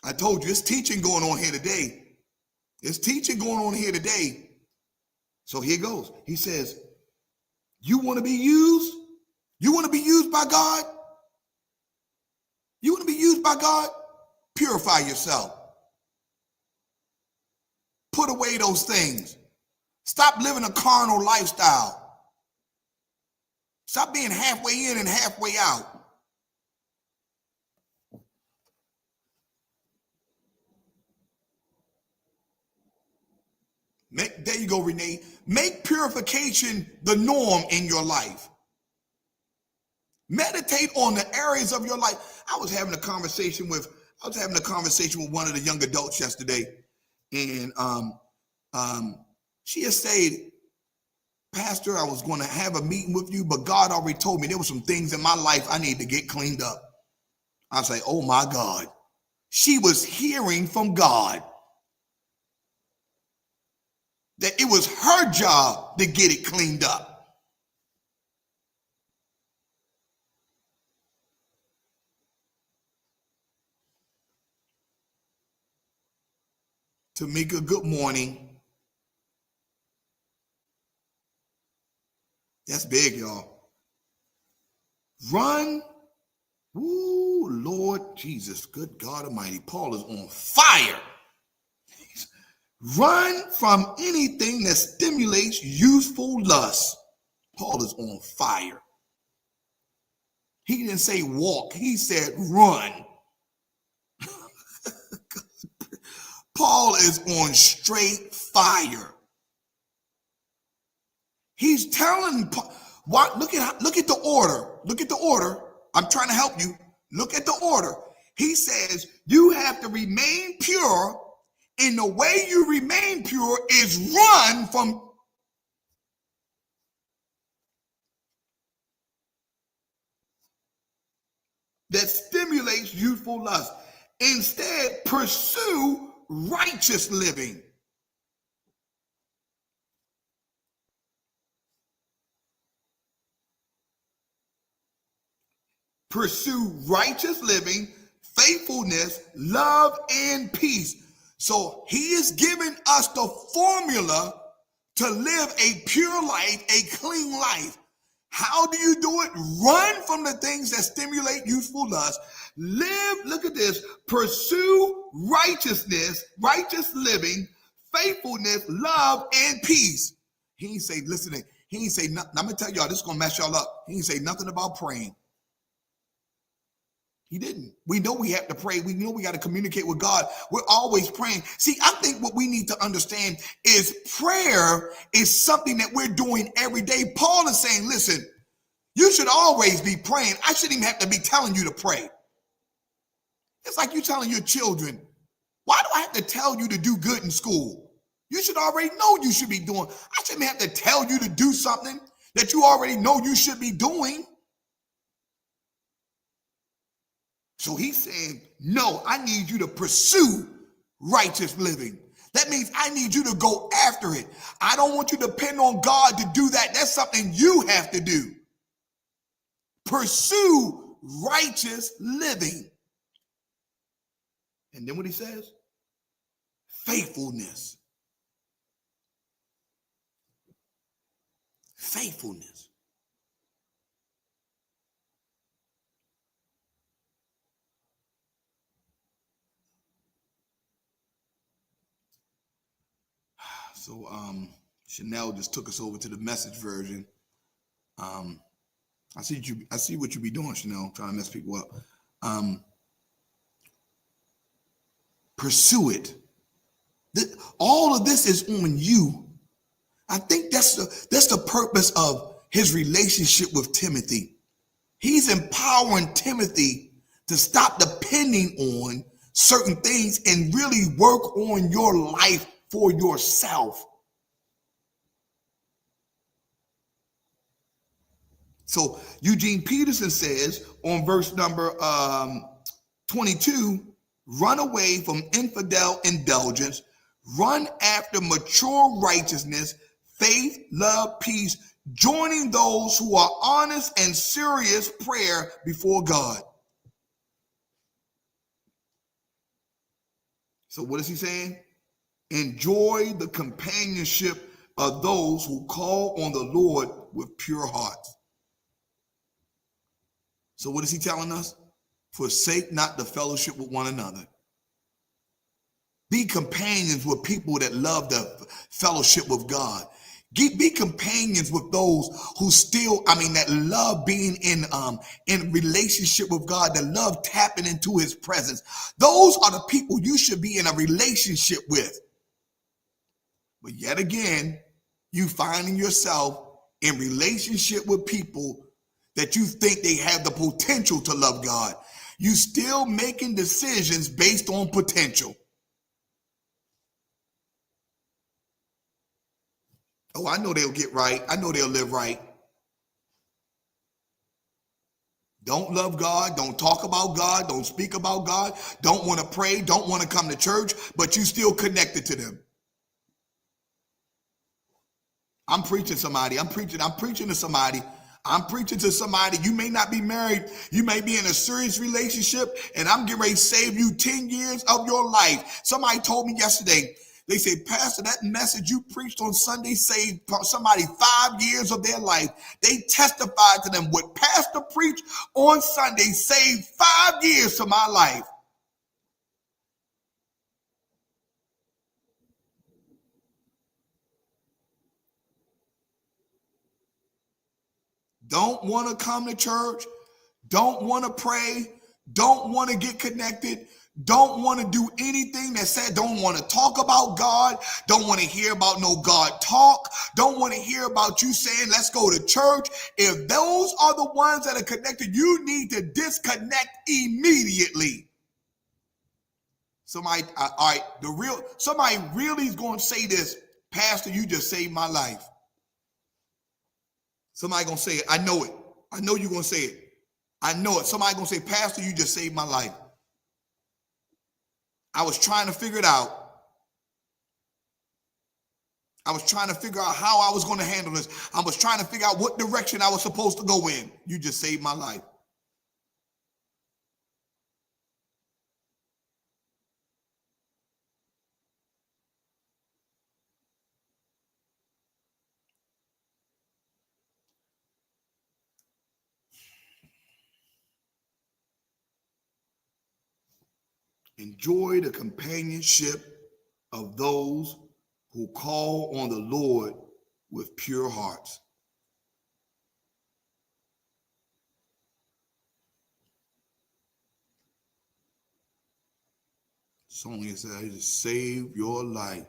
I told you, it's teaching going on here today. It's teaching going on here today. So here goes. He says, you want to be used? You want to be used by God? You want to be used by God? Purify yourself. Put away those things. Stop living a carnal lifestyle. Stop being halfway in and halfway out. There you go, Renee. Make purification the norm in your life. Meditate on the areas of your life. I was having a conversation with one of the young adults yesterday, and she had said, Pastor, I was going to have a meeting with you, but God already told me there were some things in my life I need to get cleaned up. I was like, oh my God. She was hearing from God that it was her job to get it cleaned up. Tamika, good morning. That's big, y'all. Run. Ooh, Lord Jesus, good God Almighty. Paul is on fire. Run from anything that stimulates youthful lust. Paul is on fire. He didn't say walk. He said run. Paul is on straight fire. He's telling, what? Look at the order. Look at the order. I'm trying to help you. Look at the order. He says you have to remain pure, and the way you remain pure is run from. That stimulates youthful lust. Instead, pursue righteous living. Pursue righteous living, faithfulness, love, and peace. So he is giving us the formula to live a pure life, a clean life. How do you do it? Run from the things that stimulate youthful lust. Live, look at this, pursue righteousness, righteous living, faithfulness, love, and peace. He ain't say, listen, he ain't say, I'm going to tell y'all, this is going to mess y'all up. He ain't say nothing about praying. He didn't. We know we have to pray. We know we got to communicate with God. We're always praying. See, I think what we need to understand is prayer is something that we're doing every day. Paul is saying, listen, you should always be praying. I shouldn't even have to be telling you to pray. It's like you telling your children, why do I have to tell you to do good in school? You should already know you should be doing. I shouldn't have to tell you to do something that you already know you should be doing. So he's saying, no, I need you to pursue righteous living. That means I need you to go after it. I don't want you to depend on God to do that. That's something you have to do. Pursue righteous living. And then what he says? Faithfulness. Faithfulness. So Chanel just took us over to the message version. I see what you be doing, Chanel, trying to mess people up. Pursue it. All of this is on you. I think that's the purpose of his relationship with Timothy. He's empowering Timothy to stop depending on certain things and really work on your life for yourself. So Eugene Peterson says on verse number 22, run away from infidel indulgence, run after mature righteousness, faith, love, peace, joining those who are honest and serious prayer before God. So what is he saying? Enjoy the companionship of those who call on the Lord with pure hearts. So what is he telling us? Forsake not the fellowship with one another. Be companions with people that love the fellowship with God. Be companions with those who that love being in relationship with God, that love tapping into his presence. Those are the people you should be in a relationship with. But yet again, you finding yourself in relationship with people that you think they have the potential to love God. You still making decisions based on potential. Oh, I know they'll get right. I know they'll live right. Don't love God. Don't talk about God. Don't speak about God. Don't want to pray. Don't want to come to church, but you still connected to them. I'm preaching to somebody. I'm preaching to somebody. You may not be married. You may be in a serious relationship, and I'm getting ready to save you 10 years of your life. Somebody told me yesterday, they said, Pastor, that message you preached on Sunday saved somebody 5 years of their life. They testified to them. What Pastor preached on Sunday saved 5 years of my life. Don't want to come to church, don't want to pray, don't want to get connected, don't want to do anything that said, don't want to talk about God, don't want to hear about no God talk, don't want to hear about you saying, let's go to church. If those are the ones that are connected, you need to disconnect immediately. Somebody really is going to say this, Pastor, you just saved my life. Somebody going to say it. I know it. I know you're going to say it. I know it. Somebody going to say, Pastor, you just saved my life. I was trying to figure it out. I was trying to figure out how I was going to handle this. I was trying to figure out what direction I was supposed to go in. You just saved my life. Enjoy the companionship of those who call on the Lord with pure hearts. Song is that to save your life.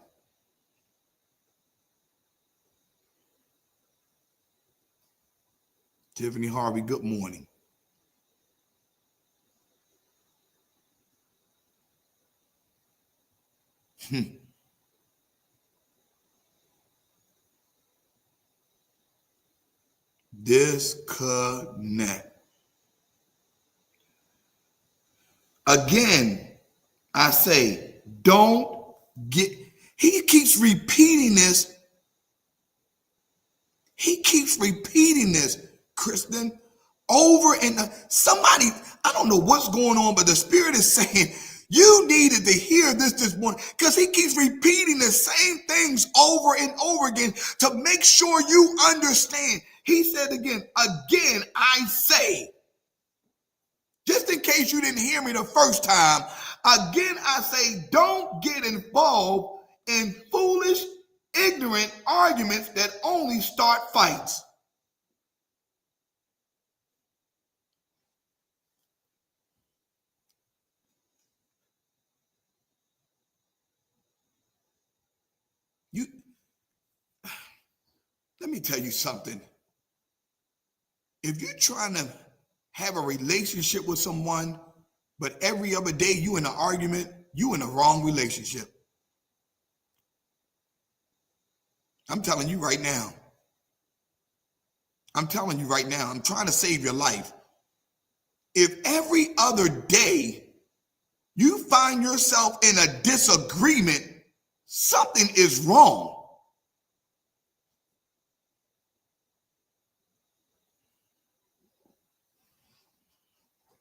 Tiffany Harvey, good morning. Disconnect. Again, I say, he keeps repeating this. He keeps repeating this, Kristen, over and somebody, I don't know what's going on, but the Spirit is saying, you needed to hear this morning, because he keeps repeating the same things over and over again to make sure you understand. He said again, I say, just in case you didn't hear me the first time, again, I say, don't get involved in foolish ignorant arguments that only start fights. Let me tell you something. If you're trying to have a relationship with someone, but every other day you in an argument, you in the wrong relationship. I'm telling you right now. I'm telling you right now. I'm trying to save your life. If every other day you find yourself in a disagreement, something is wrong.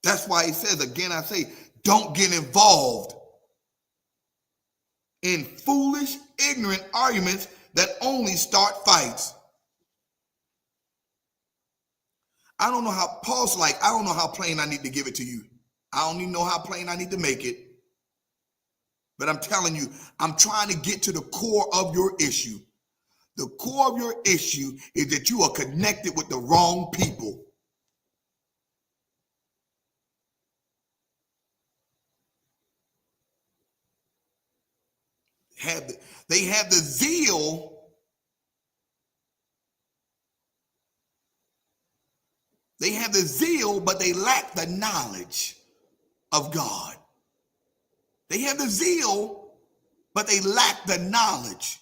That's why it says, again, I say, don't get involved in foolish, ignorant arguments that only start fights. I don't know how, Paul's like, I don't know how plain I need to give it to you. I don't even know how plain I need to make it. But I'm telling you, I'm trying to get to the core of your issue. The core of your issue is that you are connected with the wrong people. They have the zeal. They have the zeal, but they lack the knowledge of God. They have the zeal, but they lack the knowledge.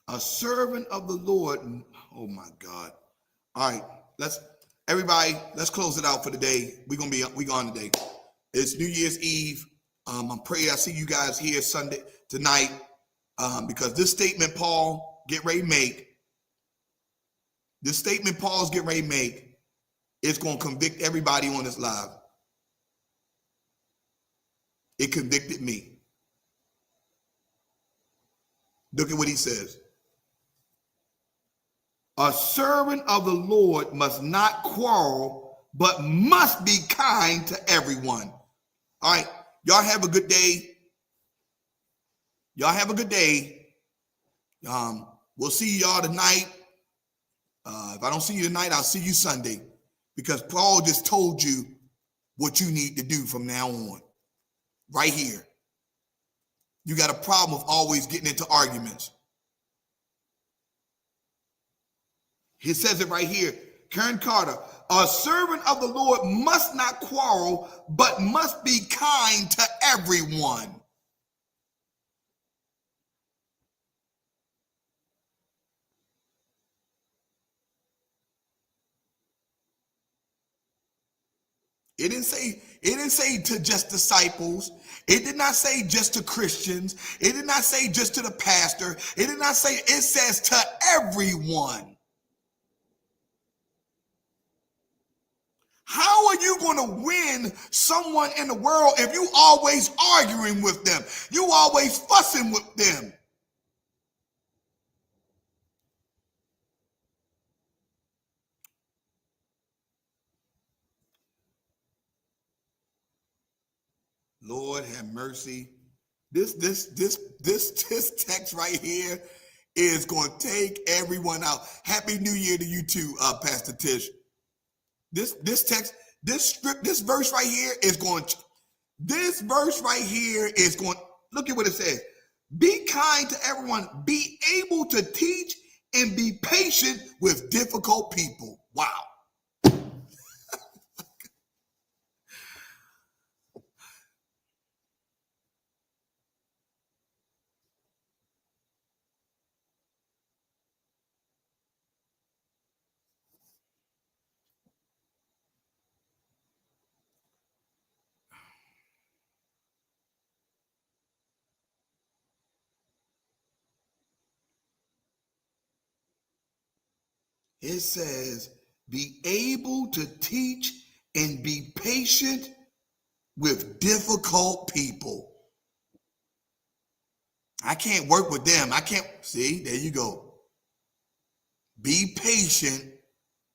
A servant of the Lord. Oh my God. All right, let's close it out for the day. We gone today. It's New Year's Eve. I'm praying I see you guys here Sunday tonight, because this statement Paul get ready to make. This statement Paul's getting ready to make is going to convict everybody on this live. It convicted me. Look at what he says. A servant of the Lord must not quarrel, but must be kind to everyone. All right, y'all have a good day. Y'all have a good day. We'll see y'all tonight. If I don't see you tonight, I'll see you Sunday, because Paul just told you what you need to do from now on. Right here. You got a problem with always getting into arguments. He says it right here. Karen Carter, a servant of the Lord must not quarrel, but must be kind to everyone. It didn't say to just disciples. It did not say just to Christians. It did not say just to the pastor. It did not say, it says to everyone. How are you going to win someone in the world if you always arguing with them? You always fussing with them. Lord have mercy. This text right here is going to take everyone out. Happy New Year to you too, Pastor Tish. This verse right here is going. Look at what it says. Be kind to everyone. Be able to teach and be patient with difficult people. Wow. It says, be able to teach and be patient with difficult people. I can't work with them. I can't. See, there you go. Be patient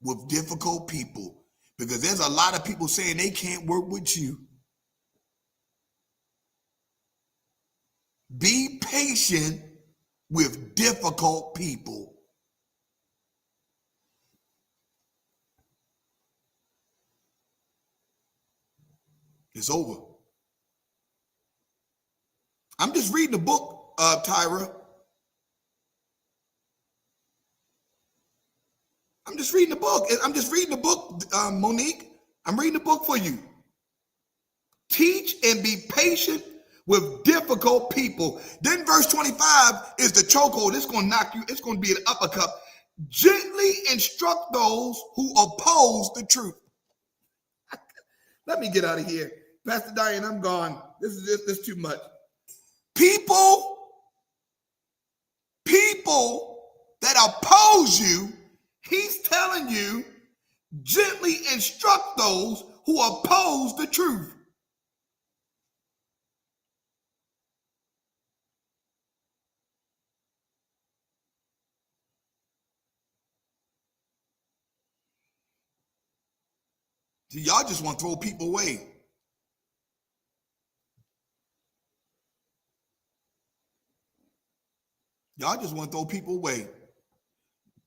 with difficult people, because there's a lot of people saying they can't work with you. Be patient with difficult people. It's over. I'm just reading the book, Tyra. I'm just reading the book. I'm just reading the book, Monique. I'm reading the book for you. Teach and be patient with difficult people. Then verse 25 is the chokehold. It's going to knock you. It's going to be an uppercut. Gently instruct those who oppose the truth. Let me get out of here. Pastor Diane, I'm gone. This is too much. People that oppose you, he's telling you, gently instruct those who oppose the truth. See, y'all just want to throw people away. Y'all just want to throw people away.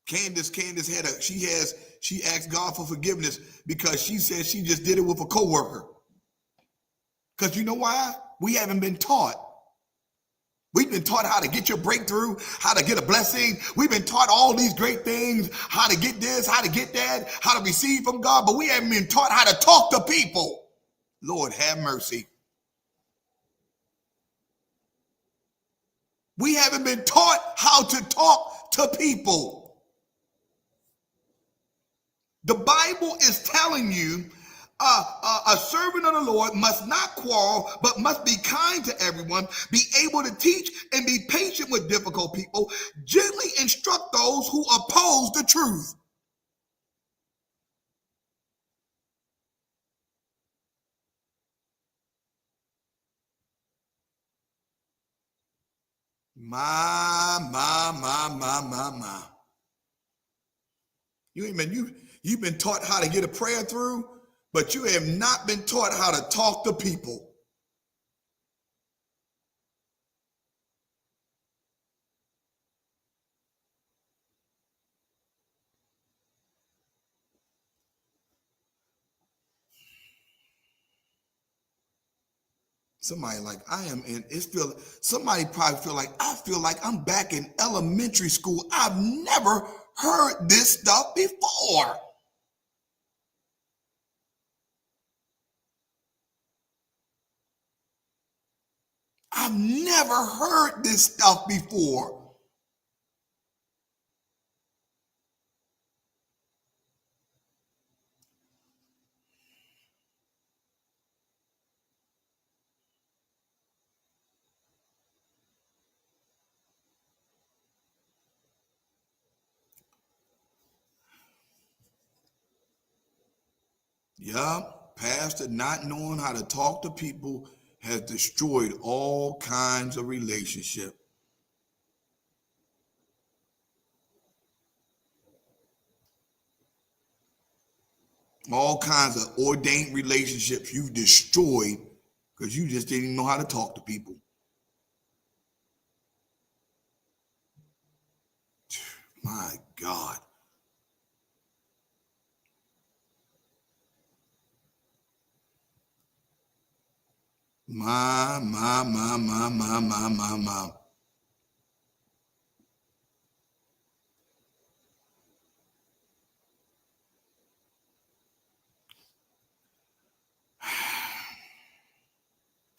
Candace she asked God for forgiveness because she said she just did it with a coworker. Because you know why? We haven't been taught. We've been taught how to get your breakthrough, how to get a blessing. We've been taught all these great things, how to get this, how to get that, how to receive from God, but we haven't been taught how to talk to people. Lord, have mercy. We haven't been taught how to talk to people. The Bible is telling you a servant of the Lord must not quarrel, but must be kind to everyone, be able to teach and be patient with difficult people, gently instruct those who oppose the truth. My. You've been taught how to get a prayer through, but you have not been taught how to talk to people. Somebody like somebody probably feel like I feel like I'm back in elementary school. I've never heard this stuff before. I've never heard this stuff before. Yeah, pastor not knowing how to talk to people has destroyed all kinds of relationship. All kinds of ordained relationships you've destroyed because you just didn't know how to talk to people. My God. My.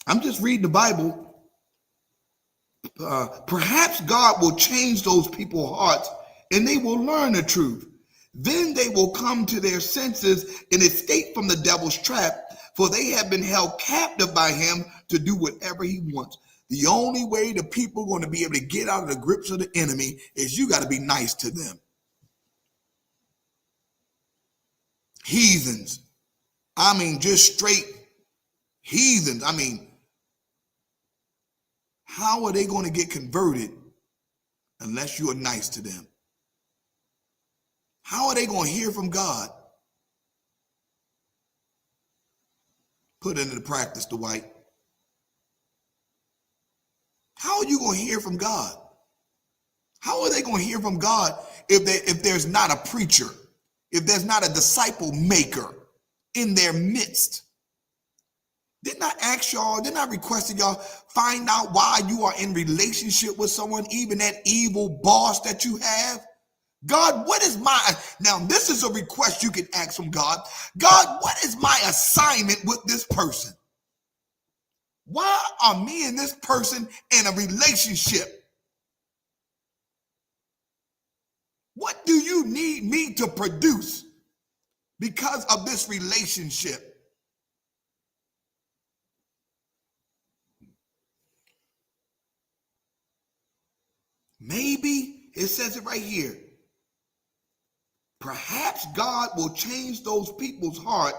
I'm just reading the Bible. Perhaps God will change those people's hearts and they will learn the truth. Then they will come to their senses and escape from the devil's trap, for they have been held captive by him to do whatever he wants. The only way the people are going to be able to get out of the grips of the enemy is you got to be nice to them. Heathens. I mean, just straight heathens. I mean, how are they going to get converted unless you are nice to them? How are they going to hear from God? Put it into practice, Dwight. How are you going to hear from God? How are they going to hear from God if there's not a preacher, if there's not a disciple maker in their midst? Didn't I ask y'all, didn't I request y'all find out why you are in relationship with someone, even that evil boss that you have? God, what is now this is a request you can ask from God. God, what is my assignment with this person? Why are me and this person in a relationship? What do you need me to produce because of this relationship? Maybe it says it right here. Perhaps God will change those people's heart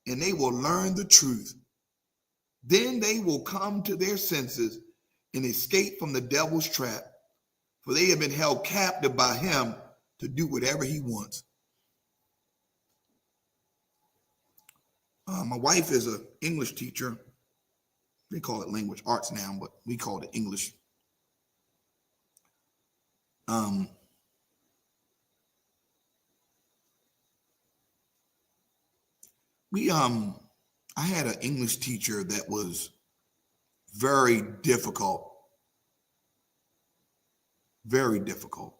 and they will learn the truth. Then they will come to their senses and escape from the devil's trap, for they have been held captive by him to do whatever he wants. My wife is an English teacher. They call it language arts now, but we call it English. I had an English teacher that was very difficult. Very difficult.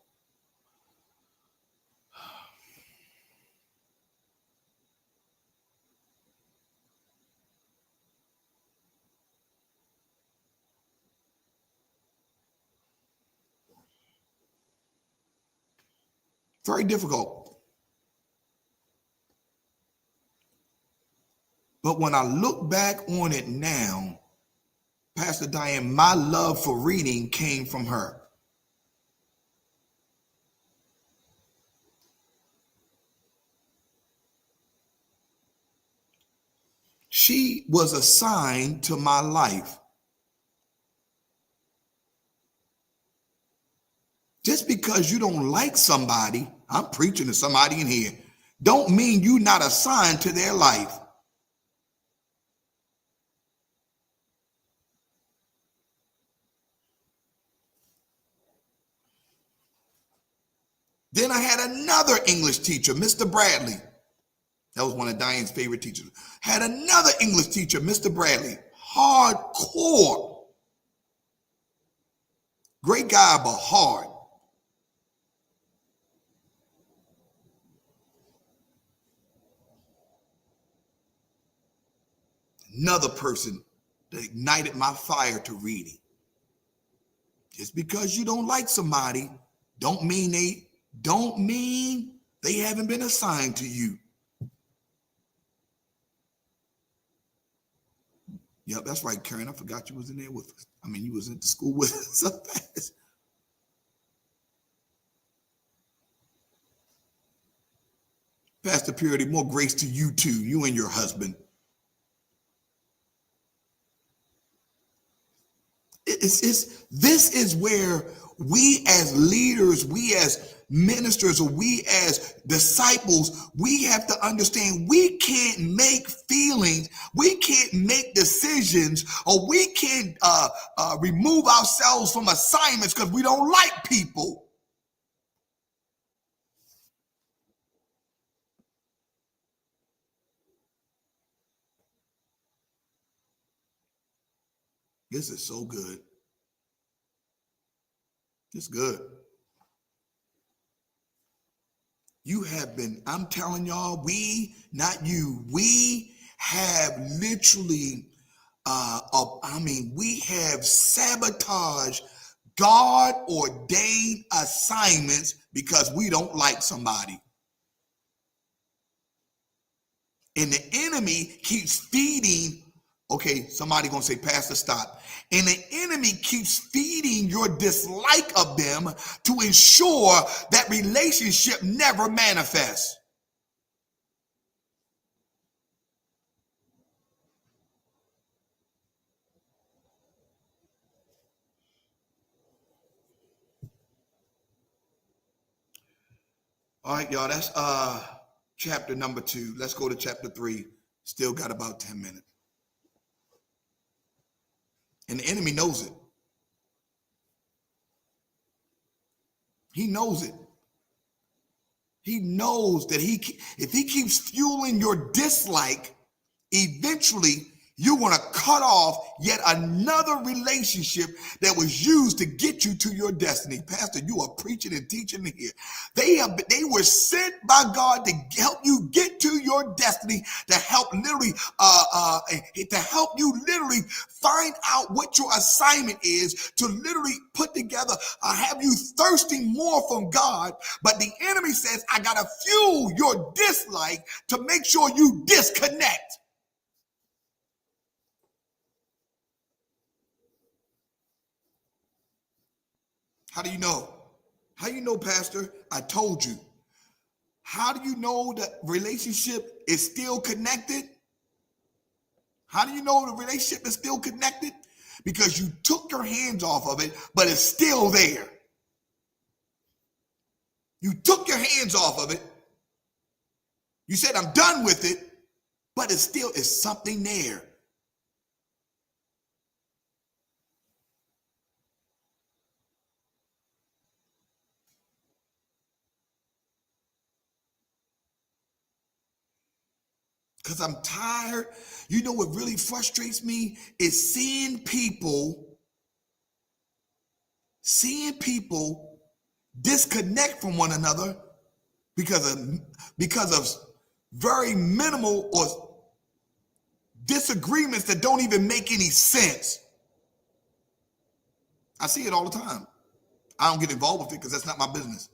Very difficult. But when I look back on it now, Pastor Diane, my love for reading came from her. She was assigned to my life. Just because you don't like somebody, I'm preaching to somebody in here, don't mean you're not assigned to their life. Then I had another English teacher, Mr. Bradley. That was one of Diane's favorite teachers. Had another English teacher, Mr. Bradley. Hardcore. Great guy, but hard. Another person that ignited my fire to reading. Just because you don't like somebody, don't mean they haven't been assigned to you. Yep, that's right, Karen. I forgot you was in there with us. I mean, you was at the school with us so fast. Pastor Purity, more grace to you too, you and your husband. This is where we as leaders, we as ministers, or we as disciples, we have to understand we can't make feelings, we can't make decisions, or we can't remove ourselves from assignments because we don't like people. This is so good. It's good. You have been, I'm telling y'all, we, not you, we have literally, we have sabotaged God ordained assignments because we don't like somebody. And the enemy keeps feeding. Okay, somebody gonna say, Pastor, stop. And the enemy keeps feeding your dislike of them to ensure that relationship never manifests. All right, y'all, that's chapter number 2. Let's go to chapter 3. Still got about 10 minutes. And the enemy knows it. He knows it. He knows that if he keeps fueling your dislike, eventually you're going to cut off yet another relationship that was used to get you to your destiny. Pastor, you are preaching and teaching here. They were sent by God to help you get to your destiny, to help you literally find out what your assignment is, to literally put together, have you thirsting more from God. But the enemy says, I got to fuel your dislike to make sure you disconnect. How do you know? How do you know, Pastor? I told you. How do you know that relationship is still connected? How do you know the relationship is still connected? Because you took your hands off of it, but it's still there. You took your hands off of it. You said, I'm done with it, but it still is something there. Because I'm tired. You know what really frustrates me is seeing people disconnect from one another because of very minimal or disagreements that don't even make any sense. I see it all the time. I don't get involved with it because that's not my business.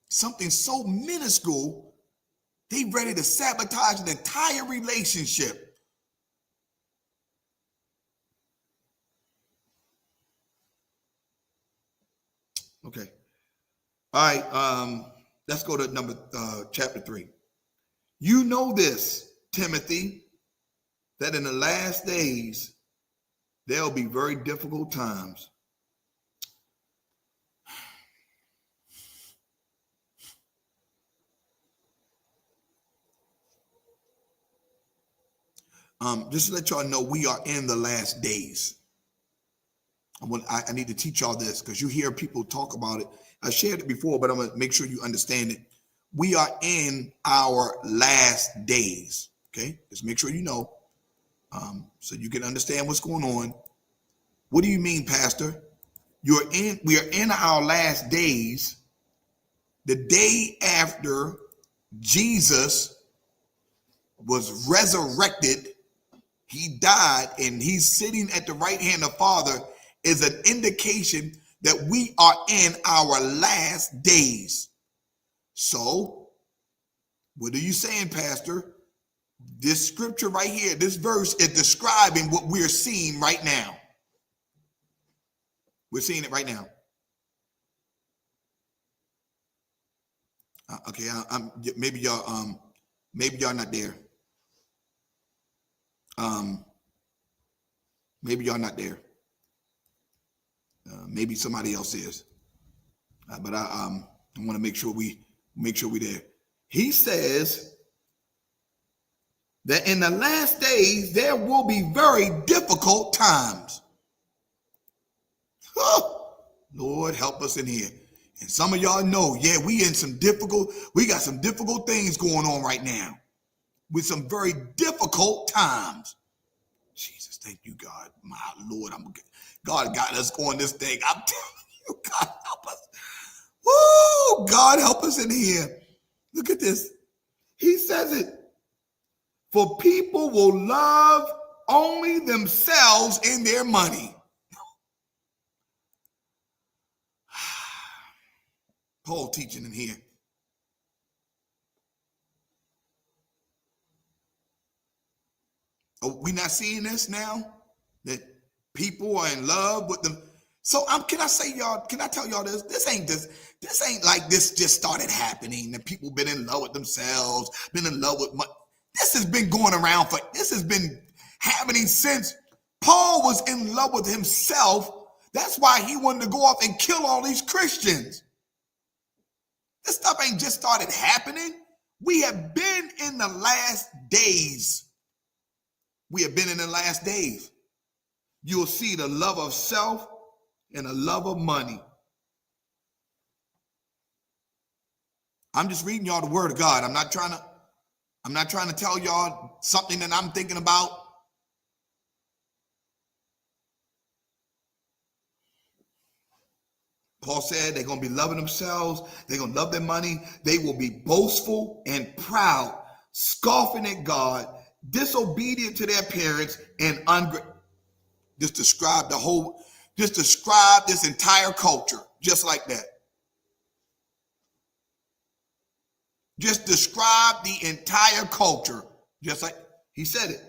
Something so minuscule, they ready to sabotage an entire relationship. Okay. All right. Let's go to chapter 3. You know this, Timothy, that in the last days, there'll be very difficult times. Just to let y'all know, we are in the last days. I need to teach y'all this because you hear people talk about it. I shared it before, but I'm going to make sure you understand it. We are in our last days. Okay, just make sure you know, so you can understand what's going on. What do you mean, Pastor? We are in our last days. The day after Jesus was resurrected, he died, and he's sitting at the right hand of the Father, is an indication that we are in our last days. So, what are you saying, Pastor? This scripture right here, this verse is describing what we're seeing right now. We're seeing it right now. Okay, maybe y'all not there. Maybe y'all not there. Maybe somebody else is. But I want to make sure we there. He says that in the last days there will be very difficult times. Oh, Lord, help us in here. And some of y'all know, yeah, we got some difficult things going on right now with some very difficult times. Jesus, thank you, God. My Lord, God got us going this thing. I'm telling you, God help us. Woo, God help us in here. Look at this. He says it. For people will love only themselves and their money. Paul teaching in here. Oh, we not seeing this now? That people are in love with them. So can I tell y'all this? This ain't like this just started happening and people been in love with themselves, been in love with money. This has been going around have any sense. Paul was in love with himself. That's why he wanted to go off and kill all these Christians. This stuff ain't just started happening. We have been in the last days. We have been in the last days. You'll see the love of self and the love of money. I'm just reading y'all the word of God. I'm not trying to tell y'all something that I'm thinking about. Paul said they're going to be loving themselves. They're going to love their money. They will be boastful and proud, scoffing at God, disobedient to their parents, and ungrateful. Just describe this entire culture just like that. Just describe the entire culture just like he said it.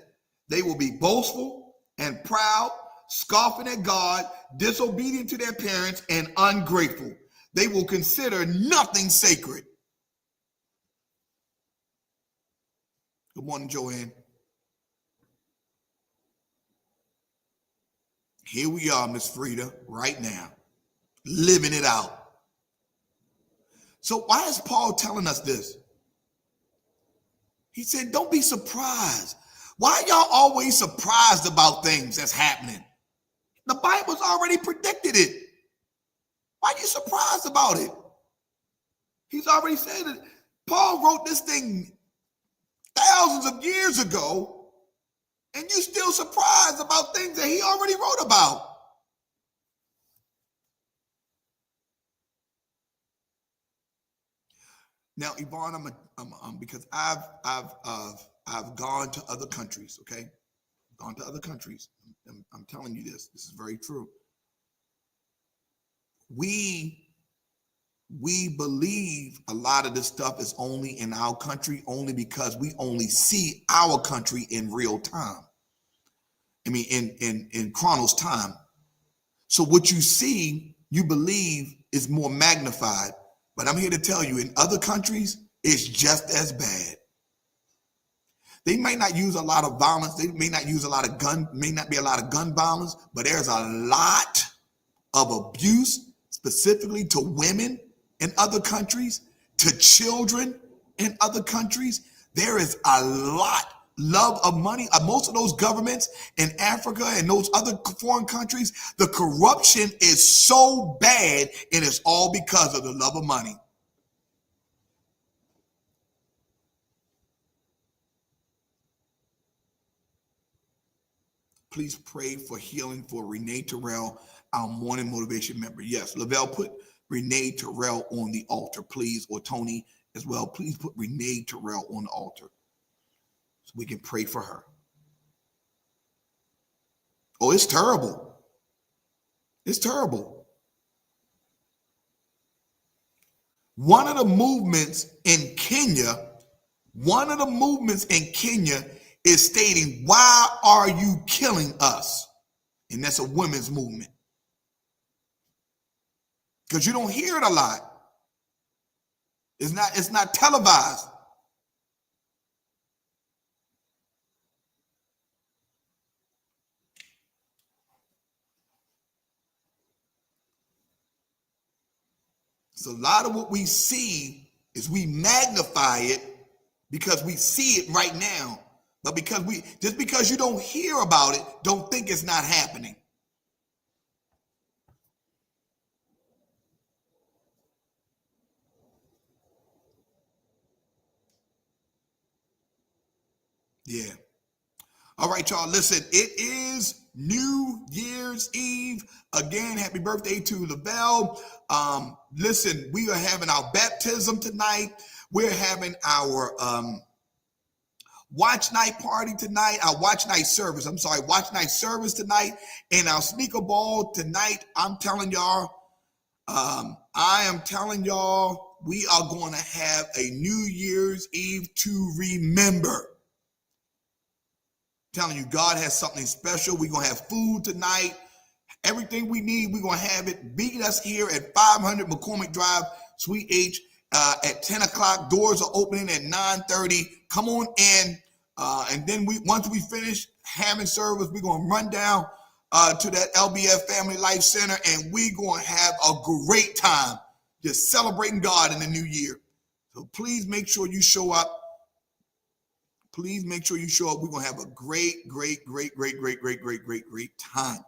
They will be boastful and proud, scoffing at God, disobedient to their parents, and ungrateful. They will consider nothing sacred. Good morning, Joanne. Here we are, Miss Frida, right now, living it out. So why is Paul telling us this? He said, don't be surprised. Why are y'all always surprised about things that's happening? The Bible's already predicted it. Why are you surprised about it? He's already said it. Paul wrote this thing thousands of years ago, and you're still surprised about things that he already wrote about. Now, Yvonne, because I've gone to other countries. Okay, gone to other countries. I'm telling you this. This is very true. We believe a lot of this stuff is only in our country only because we only see our country in real time. I mean, in Chronos time. So what you see, you believe is more magnified. But I'm here to tell you, in other countries, it's just as bad. They may not use a lot of violence. They may not use may not be a lot of gun violence, but there's a lot of abuse, specifically to women in other countries, to children in other countries. There is a lot love of money. Most of those governments in Africa and those other foreign countries, the corruption is so bad, and it's all because of the love of money. Please pray for healing for Renee Terrell, our morning motivation member. Yes, Lavelle, put Renee Terrell on the altar, please, or Tony as well. Please put Renee Terrell on the altar so we can pray for her. Oh, it's terrible. It's terrible. One of the movements in Kenya is stating, why are you killing us? And that's a women's movement. Because you don't hear it a lot. It's not televised. So a lot of what we see is we magnify it because we see it right now. But just because you don't hear about it, don't think it's not happening. Yeah. All right, y'all. Listen, it is New Year's Eve. Again, happy birthday to Lavelle. Listen, we are having our baptism tonight. We're having our watch night party tonight, our watch night service tonight, and our sneaker ball tonight. I'm telling y'all, we are going to have a New Year's Eve to remember. I'm telling you, God has something special. We're going to have food tonight. Everything we need, we're going to have it. Meet us here at 500 McCormick Drive, Suite H, at 10 o'clock. Doors are opening at 9:30. Come on in. And then once we finish having service. We're going to run down to that LBF Family Life Center, and we're going to have a great time just celebrating God in the new year. So please make sure you show up. Please make sure you show up. We're going to have a great time.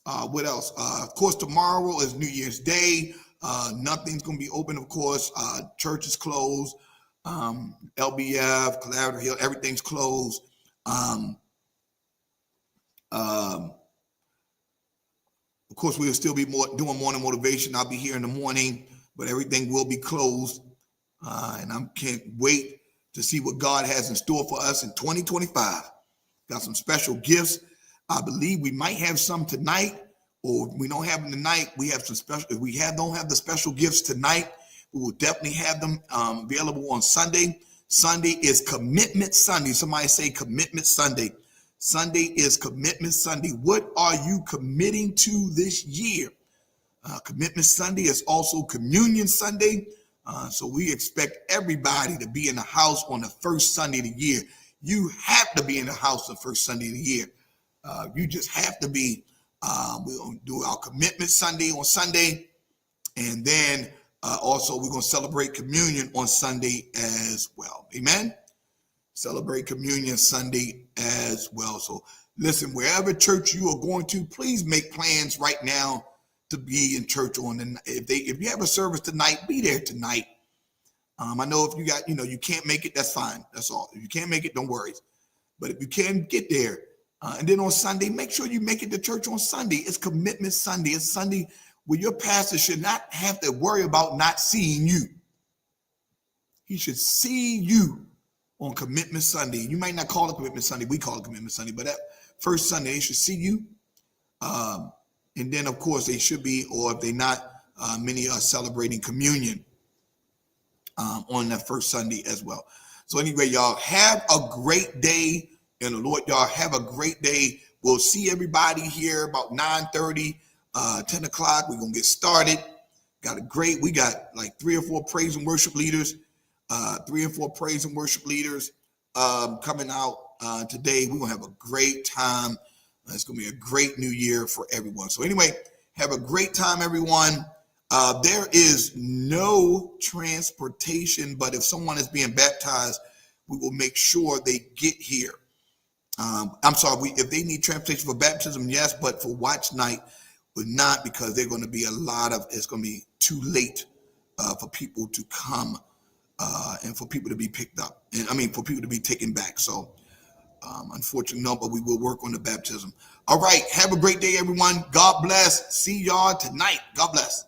What else? Of course, tomorrow is New Year's Day. Nothing's going to be open, of course. Church is closed. LBF, Collaborative Hill, everything's closed. Of course, we'll still be doing morning motivation. I'll be here in the morning, but everything will be closed. And I can't wait to see what God has in store for us in 2025. Got some special gifts. I believe we might have some tonight, or if we don't have them tonight, we have some special. If we don't have the special gifts tonight, we will definitely have them available on Sunday. Sunday is Commitment Sunday. Somebody say Commitment Sunday. Sunday is Commitment Sunday. What are you committing to this year? Commitment Sunday is also Communion Sunday. So we expect everybody to be in the house on the first Sunday of the year. You have to be in the house the first Sunday of the year. You just have to be. We're going to do our Commitment Sunday on Sunday. And then also we're going to celebrate communion on Sunday as well. Amen. Celebrate communion Sunday as well. So listen, wherever church you are going to, please make plans right now to be in church on the, if you have a service tonight, be there tonight. I know if you got, you can't make it, that's fine. That's all. If you can't make it, don't worry. But if you can, get there. And then on Sunday, make sure you make it to church on Sunday. It's Commitment Sunday. It's Sunday where your pastor should not have to worry about not seeing you. He should see you on Commitment Sunday. You might not call it Commitment Sunday. We call it Commitment Sunday. But that first Sunday, they should see you. And then, of course, they should be, or if they're not, many are celebrating communion on that first Sunday as well. So anyway, y'all, have a great day in the Lord. Y'all have a great day. We'll see everybody here about 9:30, 10 o'clock. We're going to get started. We got like 3 or 4 praise and worship leaders, coming out today. We're going to have a great time. It's going to be a great new year for everyone. So anyway, have a great time, everyone. There is no transportation, but if someone is being baptized, we will make sure they get here. I'm sorry, if they need transportation for baptism, yes, but for watch night, would not, because they're going to be it's going to be too late for people to come and for people to be picked up. And for people to be taken back. So unfortunately, no, but we will work on the baptism. All right. Have a great day, everyone. God bless. See y'all tonight. God bless.